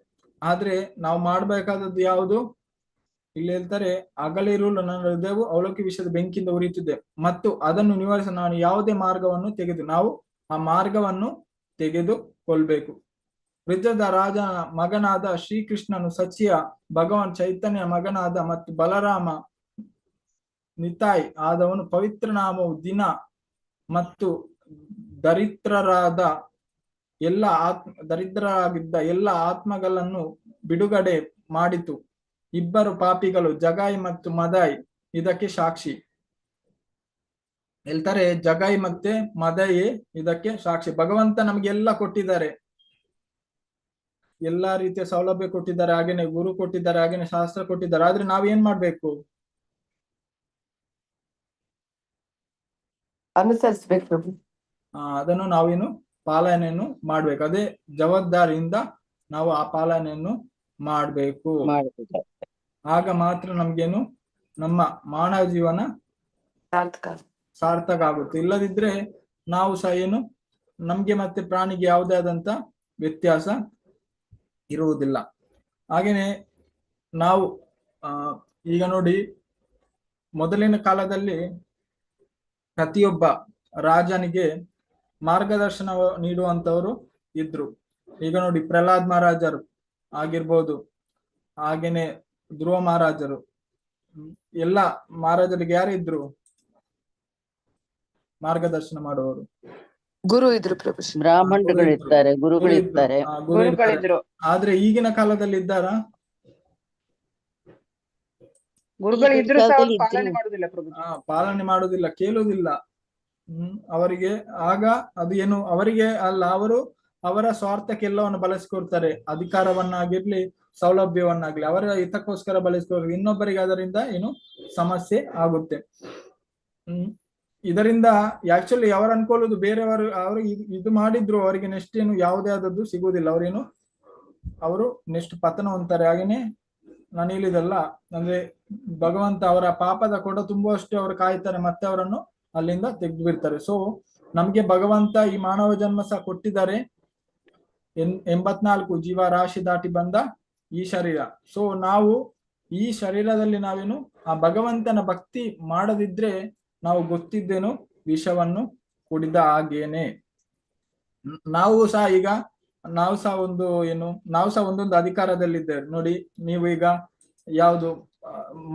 ಆದ್ರೆ ನಾವು ಮಾಡ್ಬೇಕಾದದ್ದು ಯಾವುದು? ಇಲ್ಲಿ ಹೇಳ್ತಾರೆ, ಹಗಲಿರುಳು ನನ್ನ ಹೃದಯವು ಅವಲೋಕಿ ವಿಷಯದ ಬೆಂಕಿಯಿಂದ ಉರಿಯುತ್ತಿದೆ ಮತ್ತು ಅದನ್ನು ನಿವಾರಿಸಲು ನಾನು ಯಾವುದೇ ಮಾರ್ಗವನ್ನು ನಾವು ಆ ಮಾರ್ಗವನ್ನು ತೆಗೆದುಕೊಳ್ಬೇಕು. ವೃದ್ಧದ ರಾಜನ ಮಗನಾದ ಶ್ರೀಕೃಷ್ಣನು ಸಚಿಯ ಭಗವಾನ್ ಚೈತನ್ಯ ಮಗನಾದ ಮತ್ತು ಬಲರಾಮ ನಿತಾಯ್ ಆದವನು ಪವಿತ್ರ ನಾಮವು ದಿನ ಮತ್ತು ದರಿದ್ರರಾಗಿದ್ದ ಎಲ್ಲ ಆತ್ಮಗಳನ್ನು ಬಿಡುಗಡೆ ಮಾಡಿತು. ಇಬ್ಬರು ಪಾಪಿಗಳು ಜಗಾಯ್ ಮತ್ತು ಮದಾಯ್ ಇದಕ್ಕೆ ಸಾಕ್ಷಿ. ಹೇಳ್ತಾರೆ, ಜಗಾಯ್ ಮತ್ತೆ ಮದಾಯೇ ಇದಕ್ಕೆ ಸಾಕ್ಷಿ. ಭಗವಂತ ನಮ್ಗೆಲ್ಲ ಕೊಟ್ಟಿದ್ದಾರೆ, ಎಲ್ಲಾ ರೀತಿಯ ಸೌಲಭ್ಯ ಕೊಟ್ಟಿದ್ದಾರೆ, ಹಾಗೇನೆ ಗುರು ಕೊಟ್ಟಿದ್ದಾರೆ, ಹಾಗೇನೆ ಶಾಸ್ತ್ರ ಕೊಟ್ಟಿದ್ದಾರೆ. ಆದ್ರೆ ನಾವೇನ್ ಮಾಡ್ಬೇಕು? ಅನುಸರಿಸ್ಬೇಕು ಪ್ರಭು. ಅದನ್ನು ನಾವೇನು ಪಾಲನೆಯನ್ನು ಮಾಡ್ಬೇಕು. ಅದೇ ಜವಾಬ್ದಾರಿಯಿಂದ ನಾವು ಆ ಪಾಲನೆಯನ್ನು ಮಾಡ್ಬೇಕು. ಆಗ ಮಾತ್ರ ನಮ್ಗೇನು ನಮ್ಮ ಮಾನವ ಜೀವನ ಸಾರ್ಥಕ ಆಗುತ್ತೆ. ಇಲ್ಲದಿದ್ರೆ ನಾವು ಸಹ ಏನು ನಮ್ಗೆ ಮತ್ತೆ ಪ್ರಾಣಿಗೆ ಯಾವುದೇ ಆದಂತ ವ್ಯತ್ಯಾಸ ಇರುವುದಿಲ್ಲ. ಹಾಗೇನೆ ನಾವು ಈಗ ನೋಡಿ, ಮೊದಲಿನ ಕಾಲದಲ್ಲಿ ಪ್ರತಿಯೊಬ್ಬ ರಾಜನಿಗೆ ಮಾರ್ಗದರ್ಶನ ನೀಡುವಂತವರು ಇದ್ರು. ಈಗ ನೋಡಿ, ಪ್ರಹ್ಲಾದ್ ಮಹಾರಾಜರು ಆಗಿರ್ಬೋದು, ಹಾಗೇನೆ ಧ್ರುವ ಮಹಾರಾಜರು, ಎಲ್ಲ ಮಹಾರಾಜರಿಗೆ ಯಾರಿದ್ರು ಮಾರ್ಗದರ್ಶನ ಮಾಡುವವರು? ಗುರು ಇದ್ರು ಪ್ರಭು. ಬ್ರಾಹ್ಮಣರುಗಳಿರ್ತಾರೆ, ಗುರುಗಳಿರ್ತಾರೆ. ಗುರುಗಳಿದ್ರು. ಆದ್ರೆ ಈಗಿನ ಕಾಲದಲ್ಲಿ ಇದ್ದಾರಾ? ಗುರುಗಳಿದ್ರು ಸಹ ಅವ್ರು ಪಾಲನೆ ಮಾಡುದಿಲ್ಲ ಪ್ರಭು. ಪಾಲನೆ ಮಾಡುದಿಲ್ಲ, ಕೇಳುವುದಿಲ್ಲ. ಅವರಿಗೆ ಆಗ ಅದು ಏನು ಅವರಿಗೆ ಅಲ್ಲ, ಅವರು ಅವರ ಸ್ವಾರ್ಥಕ್ಕೆಲ್ಲವನ್ನು ಬಳಸಿಕೊಡ್ತಾರೆ. ಅಧಿಕಾರವನ್ನಾಗಿರ್ಲಿ, ಸೌಲಭ್ಯವನ್ನಾಗ್ಲಿ ಅವರ ಹಿತಕ್ಕೋಸ್ಕರ ಬಳಸಿಕೊಡ್ತಾರೆ. ಇನ್ನೊಬ್ಬರಿಗೆ ಅದರಿಂದ ಏನು ಸಮಸ್ಯೆ ಆಗುತ್ತೆ. ಇದರಿಂದ ಆಕ್ಚುಲಿ ಅವರು ಅನ್ಕೊಳ್ಳುದು ಬೇರೆಯವರು ಅವರು ಇದು ಮಾಡಿದ್ರು ಅವರಿಗೆ ನೆಕ್ಸ್ಟ್ ಏನು ಯಾವುದೇ ಆದದ್ದು ಸಿಗುವುದಿಲ್ಲ. ಅವರು ನೆಕ್ಸ್ಟ್ ಪತನ ಹೊಂತಾರೆ. ಹಾಗೇನೆ ನಾನು ಹೇಳಿದಲ್ಲ, ಅಂದ್ರೆ ಭಗವಂತ ಅವರ ಪಾಪದ ಕೊಡ ತುಂಬುವಷ್ಟು ಅವರು ಕಾಯ್ತಾರೆ, ಮತ್ತೆ ಅವರನ್ನು ಅಲ್ಲಿಂದ ತೆಗೆದು ಬಿಡ್ತಾರೆ. ಸೊ ನಮ್ಗೆ ಭಗವಂತ ಈ ಮಾನವ ಜನ್ಮ ಸಹ ಕೊಟ್ಟಿದ್ದಾರೆ. 84 ಜೀವ ರಾಶಿ ದಾಟಿ ಬಂದ ಈ ಶರೀರ. ಸೊ ನಾವು ಈ ಶರೀರದಲ್ಲಿ ನಾವೇನು ಆ ಭಗವಂತನ ಭಕ್ತಿ ಮಾಡದಿದ್ರೆ ನಾವು ಗೊತ್ತಿದ್ದೇನು ವಿಷವನ್ನು ಕುಡಿದ ಹಾಗೇನೆ. ನಾವು ಸಹ ಒಂದೊಂದು ಅಧಿಕಾರದಲ್ಲಿದ್ದೇವೆ ನೋಡಿ. ನೀವು ಈಗ ಯಾವುದು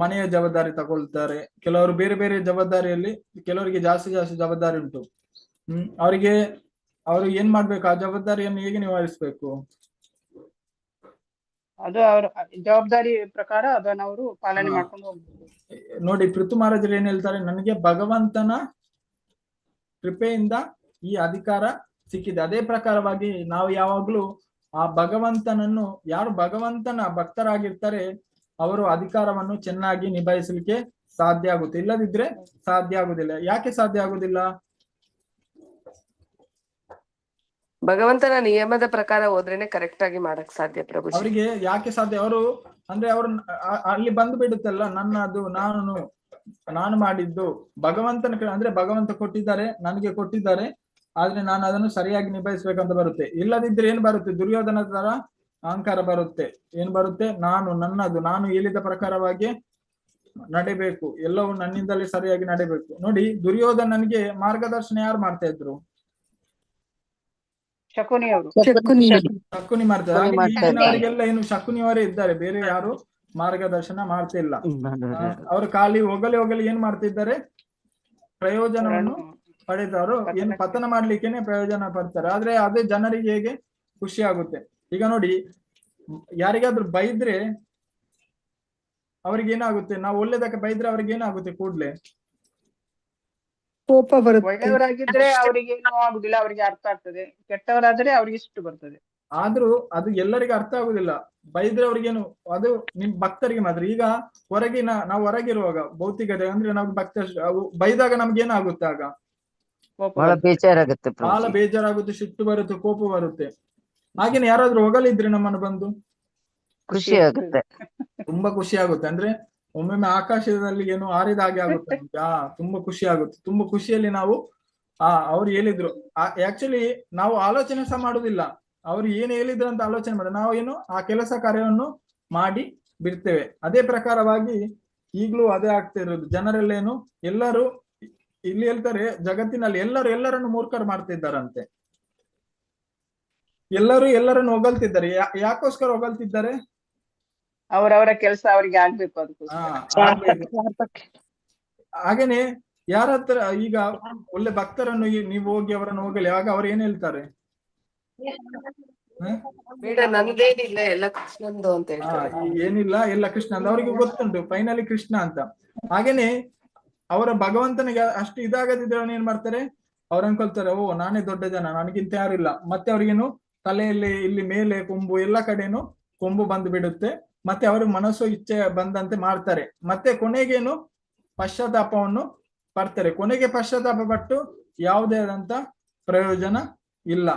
ಮನೆಯ ಜವಾಬ್ದಾರಿ ತಗೊಳ್ತಾರೆ, ಕೆಲವರು ಬೇರೆ ಬೇರೆ ಜವಾಬ್ದಾರಿಯಲ್ಲಿ, ಕೆಲವರಿಗೆ ಜಾಸ್ತಿ ಜವಾಬ್ದಾರಿ ಉಂಟು. ಅವರು ಏನ್ ಮಾಡ್ಬೇಕು? ಆ ಜವಾಬ್ದಾರಿಯನ್ನು ಹೇಗೆ ನಿವಾರಿಸ್ಬೇಕು? ಅದು ಅವ್ರ ಜವಾಬ್ದಾರಿ ಪ್ರಕಾರ ಅದನ್ನ ಅವರು ಪಾಲನೆ ಮಾಡ್ಕೊಂಡು ಹೋಗ್ಬೇಕು. ನೋಡಿ, ಪೃಥು ಮಹಾರಾಜರು ಏನ್ ಹೇಳ್ತಾರೆ, ನನಗೆ ಭಗವಂತನ ಕೃಪೆಯಿಂದ ಈ ಅಧಿಕಾರ ಸಿಕ್ಕಿದೆ. ಅದೇ ಪ್ರಕಾರವಾಗಿ ನಾವು ಯಾವಾಗ್ಲೂ ಆ ಭಗವಂತನನ್ನು ಯಾರು ಭಗವಂತನ ಭಕ್ತರಾಗಿರ್ತಾರೆ ಅವರು ಅಧಿಕಾರವನ್ನು ಚೆನ್ನಾಗಿ ನಿಭಾಯಿಸಲಿಕ್ಕೆ ಸಾಧ್ಯ ಆಗುತ್ತೆ. ಇಲ್ಲದಿದ್ರೆ ಸಾಧ್ಯ ಆಗುದಿಲ್ಲ. ಯಾಕೆ ಸಾಧ್ಯ ಆಗುದಿಲ್ಲ? ಭಗವಂತನ ನಿಯಮದ ಪ್ರಕಾರ ಹೋದ್ರೇನೆ ಕರೆಕ್ಟ್ ಆಗಿ ಮಾಡಕ್ ಸಾಧ್ಯ ಪ್ರಭುಜಿ. ಅವರಿಗೆ ಯಾಕೆ ಸಾಧ್ಯ? ಅವರು ಅಂದ್ರೆ ಅವರು ಅಲ್ಲಿ ಬಂದು ಬಿಡುತ್ತಲ್ಲ, ನನ್ನದು ನಾನು ಮಾಡಿದ್ದು ಭಗವಂತನ ಅಂದ್ರೆ ಭಗವಂತ ಕೊಟ್ಟಿದ್ದಾರೆ, ನನಗೆ ಕೊಟ್ಟಿದ್ದಾರೆ, ಆದ್ರೆ ನಾನು ಅದನ್ನು ಸರಿಯಾಗಿ ನಿಭಾಯಿಸ್ಬೇಕಂತ ಬರುತ್ತೆ. ಇಲ್ಲದಿದ್ರೆ ಏನ್ ಬರುತ್ತೆ? ದುರ್ಯೋಧನ ತರ ಅಹಂಕಾರ ಬರುತ್ತೆ. ಏನ್ ಬರುತ್ತೆ? ನಾನು ಹೇಳಿದ ಪ್ರಕಾರವಾಗಿ ನಡಿಬೇಕು, ಎಲ್ಲವೂ ನನ್ನಿಂದಲೇ ಸರಿಯಾಗಿ ನಡಿಬೇಕು. ನೋಡಿ, ದುರ್ಯೋಧನನಿಗೆ ಮಾರ್ಗದರ್ಶನ ಯಾರು ಮಾಡ್ತಾ ಇದ್ರು? ಶಕುನಿ ಅವರು. ಶಕುನಿ ಮಾಡ್ತಾರೆ. ಹಾಗೆ ಈಗಿನವರಿಗೆಲ್ಲ ಏನು ಶಕುನಿಯವರೇ ಇದ್ದಾರೆ, ಬೇರೆ ಯಾರು ಮಾರ್ಗದರ್ಶನ ಮಾಡ್ತಾ ಇಲ್ಲ. ಅವರು ಖಾಲಿ ಹೋಗಲಿ ಏನ್ ಮಾಡ್ತಿದ್ದಾರೆ? ಪ್ರಯೋಜನವನ್ನು ಪಡೆದವರು ಏನು ಪತನ ಮಾಡ್ಲಿಕ್ಕೇನೆ ಪ್ರಯೋಜನ ಪಡ್ತಾರೆ. ಆದ್ರೆ ಅದೇ ಜನರಿಗೆ ಹೇಗೆ ಖುಷಿ ಆಗುತ್ತೆ. ಈಗ ನೋಡಿ, ಯಾರಿಗಾದ್ರೂ ಬೈದ್ರೆ ಅವ್ರಿಗೆ ಏನಾಗುತ್ತೆ? ನಾವು ಒಳ್ಳೇದಕ್ಕೆ ಬೈದ್ರೆ ಅವ್ರಿಗೆ ಏನಾಗುತ್ತೆ? ಕೂಡ್ಲೆ ಕೋಪ ಬರುತ್ತೆ. ಒಳ್ಳೆಯವರಾಗಿದ್ರೆ ಅವ್ರಿಗೆ ಏನೂ ಆಗುದಿಲ್ಲ, ಅವರಿಗೆ ಅರ್ಥ ಆಗ್ತದೆ. ಕೆಟ್ಟವರಾದ್ರೆ ಅವ್ರಿಗೆ ಇಷ್ಟು ಬರ್ತದೆ. ಆದ್ರೂ ಅದು ಎಲ್ಲರಿಗೂ ಅರ್ಥ ಆಗುದಿಲ್ಲ. ಬೈದ್ರೆ ಅವ್ರಿಗೇನು, ಅದು ನಿಮ್ ಭಕ್ತರಿಗೆ ಮಾತ್ರ. ಈಗ ನಾವು ಹೊರಗಿರುವಾಗ ಭೌತಿಕತೆ ಅಂದ್ರೆ ನಾವು ಬೈದಾಗ ನಮ್ಗೆ ಏನಾಗುತ್ತೆ? ಆಗ ಬಹಳ ಬೇಜಾರಾಗುತ್ತೆ ಬಹಳ ಬೇಜಾರಾಗುತ್ತೆ, ಸಿಟ್ಟು ಬರುತ್ತೆ, ಕೋಪ ಬರುತ್ತೆ. ಹಾಗೇನೆ ಯಾರಾದ್ರೂ ಹೊಗಳಿದ್ರೆ ನಮ್ಮನ್ನು ಬಂದು ಖುಷಿ ಆಗುತ್ತೆ, ತುಂಬಾ ಖುಷಿ ಆಗುತ್ತೆ. ಅಂದ್ರೆ ಒಮ್ಮೊಮ್ಮೆ ಆಕಾಶದಲ್ಲಿ ಏನು ಹಾರಿದ ಹಾಗೆ ಆಗುತ್ತೆ. ತುಂಬಾ ಖುಷಿ ಆಗುತ್ತೆ. ತುಂಬಾ ಖುಷಿಯಲ್ಲಿ ನಾವು ಅವ್ರು ಹೇಳಿದ್ರು, ಆಕ್ಚುಲಿ ನಾವು ಆಲೋಚನೆ ಸಹ ಮಾಡುದಿಲ್ಲ. ಅವ್ರು ಏನು ಹೇಳಿದ್ರು ಅಂತ ಆಲೋಚನೆ ಮಾಡಿ ನಾವು ಏನು ಆ ಕೆಲಸ ಕಾರ್ಯವನ್ನು ಮಾಡಿ ಬಿಡ್ತೇವೆ. ಅದೇ ಪ್ರಕಾರವಾಗಿ ಈಗ್ಲೂ ಅದೇ ಆಗ್ತಾ ಇರೋದು. ಜನರೆಲ್ಲೇನು ಎಲ್ಲರೂ ಇಲ್ಲಿ ಹೇಳ್ತಾರೆ, ಜಗತ್ತಿನಲ್ಲಿ ಎಲ್ಲರನ್ನು ಮೂರ್ಖರು ಮಾಡ್ತಿದ್ದಾರಂತೆ. ಎಲ್ಲರನ್ನು ಹೊಗಳ್ತಿದ್ದಾರೆ. ಯಾಕೋಸ್ಕರ ಹೊಗಳ್ತಿದ್ದಾರೆ? ಅವರವರ ಕೆಲಸ ಅವರಿಗೆ ಆಗ್ಬೇಕು. ಹಾಗೇನೆ ಯಾರ ಹತ್ರ ಈಗ ಒಳ್ಳೆ ಭಕ್ತರನ್ನು ನೀವು ಹೋಗಿ ಅವರನ್ನು ಹೋಗಲಿ, ಆಗ ಅವ್ರು ಏನ್ ಹೇಳ್ತಾರೆ? ಬೇಡ, ನಂದೇನಿಲ್ಲ, ಎಲ್ಲ ಕೃಷ್ಣಂದು ಅಂತ ಹೇಳ್ತಾರೆ. ಏನಿಲ್ಲ, ಎಲ್ಲ ಕೃಷ್ಣ ಅಂತ ಅವ್ರಿಗೆ ಗೊತ್ತುಂಟು, ಫೈನಲಿ ಕೃಷ್ಣ ಅಂತ. ಹಾಗೇನೆ ಅವರ ಭಗವಂತನಿಗೆ ಅಷ್ಟು ಇದಾಗದಿದ್ರೆ ಅವ್ರು ಏನ್ ಮಾಡ್ತಾರೆ? ಅವ್ರು ಅನ್ಕೊಳ್ತಾರೆ, ಓ ನಾನೇ ದೊಡ್ಡ ಜನ, ನನಗಿಂತ ಯಾರಿಲ್ಲ. ಮತ್ತೆ ಅವ್ರಿಗೇನು ತಲೆಯಲ್ಲಿ ಇಲ್ಲಿ ಮೇಲೆ ಕೊಂಬು ಎಲ್ಲ ಕಡೆನು ಕೊಂಬು ಬಂದು ಬಿಡುತ್ತೆ. ಮತ್ತೆ ಅವರು ಮನಸ್ಸು ಇಚ್ಛೆ ಬಂದಂತೆ ಮಾಡ್ತಾರೆ. ಮತ್ತೆ ಕೊನೆಗೇನು ಪಶ್ಚಾತ್ತಾಪವನ್ನು ಪಡ್ತಾರೆ. ಕೊನೆಗೆ ಪಶ್ಚಾತ್ತಾಪ ಪಟ್ಟು ಯಾವುದೇ ಆದಂತ ಪ್ರಯೋಜನ ಇಲ್ಲ.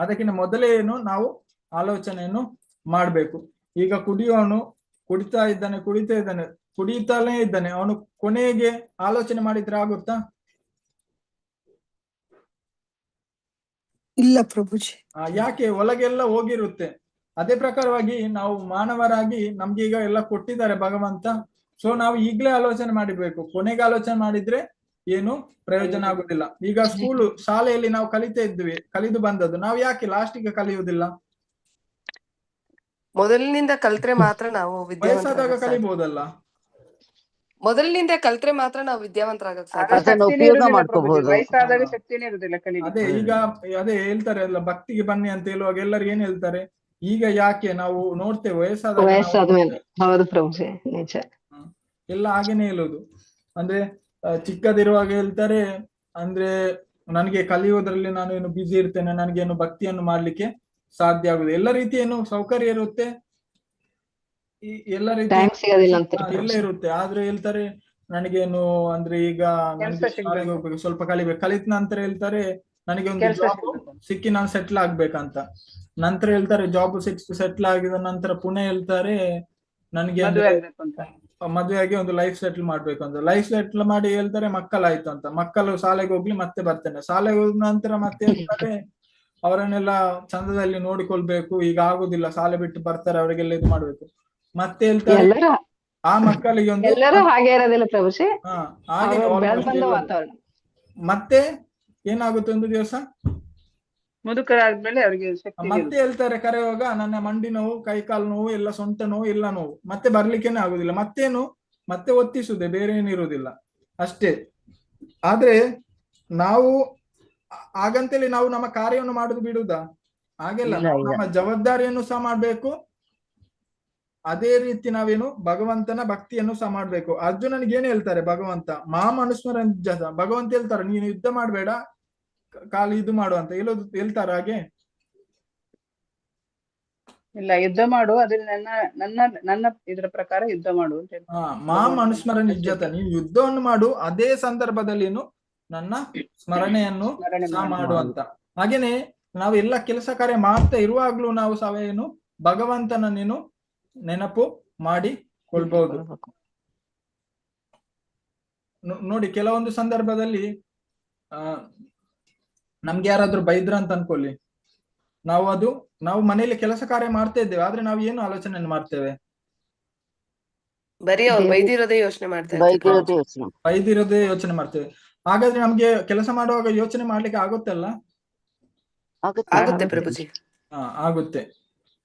ಅದಕ್ಕಿಂತ ಮೊದಲೇ ಏನು ನಾವು ಆಲೋಚನೆಯನ್ನು ಮಾಡ್ಬೇಕು. ಈಗ ಕುಡಿಯೋನು ಕುಡಿತಾನೇ ಇದ್ದಾನೆ, ಅವನು ಕೊನೆಗೆ ಆಲೋಚನೆ ಮಾಡಿದ್ರೆ ಆಗುತ್ತಾ? ಇಲ್ಲ ಪ್ರಭುಜಿ. ಯಾಕೆ? ಒಳಗೆಲ್ಲ ಹೋಗಿರುತ್ತೆ. ಅದೇ ಪ್ರಕಾರವಾಗಿ ನಾವು ಮಾನವರಾಗಿ ನಮ್ಗೆ ಈಗ ಎಲ್ಲ ಕೊಟ್ಟಿದ್ದಾರೆ ಭಗವಂತ. ಸೊ ನಾವು ಈಗ್ಲೇ ಆಲೋಚನೆ ಮಾಡಿರ್ಬೇಕು. ಕೊನೆಗೆ ಆಲೋಚನೆ ಮಾಡಿದ್ರೆ ಏನು ಪ್ರಯೋಜನ ಆಗುದಿಲ್ಲ. ಈಗ ಶಾಲೆಯಲ್ಲಿ ನಾವು ಕಲಿದು ಬಂದದ್ದು ನಾವು ಯಾಕೆ ಲಾಸ್ಟಿಗೆ ಕಲಿಯುವುದಿಲ್ಲ? ಮೊದಲಿನಿಂದ ಕಲ್ತ್ರೆ ಮಾತ್ರ ನಾವು ವಯಸ್ಸಾದಾಗ ಕಲಿಬಹುದಲ್ಲ? ಮೊದಲಿನಿಂದ ಕಲ್ತ್ರೆ ಮಾತ್ರ ನಾವು ವಿದ್ಯಾವಂತರಾಗಕ್ ಸಾಧ್ಯ. ಅದನ್ನ ಉಪಯೋಗ ಮಾಡ್ಕೋಬಹುದು. ವಯಸ್ಸಾದಾಗ ಶಕ್ತಿನೇ ಇರುದಿಲ್ಲ ಕಲಿಲಿಕ್ಕೆ. ಅದೇ ಈಗ ಅದೇ ಹೇಳ್ತಾರೆ ಅಲ್ಲ, ಭಕ್ತಿಗೆ ಬನ್ನಿ ಅಂತ ಹೇಳುವಾಗ ಎಲ್ಲರೂ ಏನ್ ಹೇಳ್ತಾರೆ? ಈಗ ಯಾಕೆ ನಾವು ನೋಡ್ತೇವೆ ವಯಸ್ಸಾದ್ಮೇಲೆ. ಹೌದು ಪ್ರಭುಜಿ, ನಿಜ. ಎಲ್ಲ ಹಾಗೇನೆ ಹೇಳುದು. ಅಂದ್ರೆ ಚಿಕ್ಕದಿರುವಾಗ ಹೇಳ್ತಾರೆ, ಅಂದ್ರೆ ನನಗೆ ಕಲಿಯೋದ್ರಲ್ಲಿ ನಾನು ಏನು ಬ್ಯುಸಿ ಇರ್ತೇನೆ, ನನಗೇನು ಭಕ್ತಿಯನ್ನು ಮಾಡ್ಲಿಕ್ಕೆ ಸಾಧ್ಯ ಆಗುದು. ಎಲ್ಲ ರೀತಿ ಏನು ಸೌಕರ್ಯ ಇರುತ್ತೆ, ಎಲ್ಲ ರೀತಿ ಎಲ್ಲ ಇರುತ್ತೆ. ಆದ್ರೆ ಹೇಳ್ತಾರೆ ನನಗೇನು ಅಂದ್ರೆ ಈಗ ಶಾಲೆಗೆ ಹೋಗ್ಬೇಕು, ಸ್ವಲ್ಪ ಕಲಿಬೇಕು. ಕಲಿತ ನಂತರ ಹೇಳ್ತಾರೆ ನನಗೆ ಒಂದು ಜಾಬ್ ಸಿಕ್ಕಿ ನಾನು ಸೆಟ್ಲ್ ಆಗ್ಬೇಕಂತ. ನಂತರ ಹೇಳ್ತಾರೆ ಜಾಬ್ ಸೆಟ್ಲ್ ಆಗಿದ ನಂತರ ಪುನಃ ಹೇಳ್ತಾರೆ ನನಗೆ ಮದುವೆ ಆಗಿ ಒಂದು ಲೈಫ್ ಸೆಟ್ಲ್ ಮಾಡ್ಬೇಕು ಅಂತ. ಲೈಫ್ ಸೆಟ್ಲ್ ಮಾಡಿ ಹೇಳ್ತಾರೆ ಮಕ್ಕಳಾಯ್ತು ಅಂತ. ಮಕ್ಕಳು ಶಾಲೆಗೆ ಹೋಗ್ಲಿ ಮತ್ತೆ ಬರ್ತೇನೆ. ಶಾಲೆಗೆ ಹೋದ ನಂತರ ಮತ್ತೆ ಹೇಳ್ತಾರೆ ಅವರನ್ನೆಲ್ಲ ಚಂದದಲ್ಲಿ ನೋಡಿಕೊಳ್ಬೇಕು, ಈಗ ಆಗುದಿಲ್ಲ, ಶಾಲೆ ಬಿಟ್ಟು ಬರ್ತಾರೆ, ಅವರಿಗೆಲ್ಲ ಇದು ಮಾಡ್ಬೇಕು. ಮತ್ತೆ ಹೇಳ್ತಾರೆ ಆ ಮಕ್ಕಳಿಗೆ ಒಂದು ಹಾಗೆ ಇರೋದಿಲ್ಲ ಪ್ರಭುಜಿ. ಮತ್ತೆ ಏನಾಗುತ್ತೆ? ಒಂದು ದಿವಸ ಮುದುಕರಾದ್ಮೇಲೆ ಅವರಿಗೆ ಮತ್ತೆ ಹೇಳ್ತಾರೆ ಕರೆಯುವಾಗ ನನ್ನ ಮಂಡಿ ನೋವು, ಕೈಕಾಲು ನೋವು, ಎಲ್ಲ ಸೊಂಟ ನೋವು, ಎಲ್ಲ ನೋವು, ಮತ್ತೆ ಬರ್ಲಿಕ್ಕೇನೆ ಆಗುದಿಲ್ಲ. ಮತ್ತೆ ಒತ್ತಿಸುದೆ, ಬೇರೆ ಏನಿರುವುದಿಲ್ಲ, ಅಷ್ಟೇ. ಆದ್ರೆ ನಾವು ಹಾಗಂತೇಳಿ ನಾವು ನಮ್ಮ ಕಾರ್ಯವನ್ನು ಮಾಡುದು ಬಿಡುವುದಾ? ಹಾಗೆಲ್ಲ ನಮ್ಮ ಜವಾಬ್ದಾರಿಯನ್ನು ಸಹ ಮಾಡ್ಬೇಕು. ಅದೇ ರೀತಿ ನಾವೇನು ಭಗವಂತನ ಭಕ್ತಿಯನ್ನು ಸಹ ಮಾಡ್ಬೇಕು. ಅರ್ಜುನನಿಗೆ ಏನ್ ಹೇಳ್ತಾರೆ ಭಗವಂತ? ಮಾಮನುಸ್ಮರನ್ ಜತ. ಭಗವಂತ ಹೇಳ್ತಾರೆ ನೀನು ಯುದ್ಧ ಮಾಡ್ಬೇಡ, ಖಾಲಿ ಇದು ಮಾಡು ಅಂತ ಹೇಳ್ತಾರ? ಹಾಗೆ ಇಲ್ಲ ಯುದ್ಧ ಮಾಡು ಅದ್ರ ನನ್ನ ಇದರ ಪ್ರಕಾರ ಯುದ್ಧ ಮಾಡು ಅಂತ ಹೇಳ್ತಾರೆ. ಮಾಂ ಅನುಸ್ಮರಣೆ ಯುಜ್ಯತ, ನೀವು ಯುದ್ಧವನ್ನು ಮಾಡು, ಅದೇ ಸಂದರ್ಭದಲ್ಲಿ ಏನು ನನ್ನ ಸ್ಮರಣೆಯನ್ನು ಸ್ಮರಣೆ ಸಹ ಮಾಡು. ಮಾಡು ಅಂತ. ಹಾಗೇನೆ ನಾವು ಎಲ್ಲ ಕೆಲಸ ಕಾರ್ಯ ಮಾಡ್ತಾ ಇರುವಾಗ್ಲೂ ನಾವು ಸಹ ಏನು ಭಗವಂತನ ನೀನು ನೆನಪು ಮಾಡಿಕೊಳ್ಬಹುದು. ನೋಡಿ, ಕೆಲವೊಂದು ಸಂದರ್ಭದಲ್ಲಿ ನಮ್ಗೆ ಯಾರಾದ್ರೂ ಬೈದ್ರ ಅಂತ ಅನ್ಕೊಳ್ಳಿ, ನಾವು ಮನೆಯಲ್ಲಿ ಕೆಲಸ ಕಾರ್ಯ ಮಾಡ್ತಾ ಇದ್ದೇವೆ, ಆದ್ರೆ ನಾವು ಏನು ಆಲೋಚನೆ ಮಾಡ್ತೇವೆ? ಬರೀ ಅವ್ರು ಬೈದಿರೋದೇ ಯೋಚನೆ ಮಾಡ್ತಾ ಇರ್ತೀವಿ. ಬೈದಿರೋದೇ ಯೋಚನೆ. ಬೈದಿರೋದೇ ಯೋಚನೆ ಮಾಡ್ತೇವೆ. ಹಾಗಾದ್ರೆ ನಮ್ಗೆ ಕೆಲಸ ಮಾಡುವಾಗ ಯೋಚನೆ ಮಾಡ್ಲಿಕ್ಕೆ ಆಗುತ್ತಲ್ಲ? ಆಗುತ್ತೆ ಪ್ರಭುಜಿ. ಆಗುತ್ತೆ.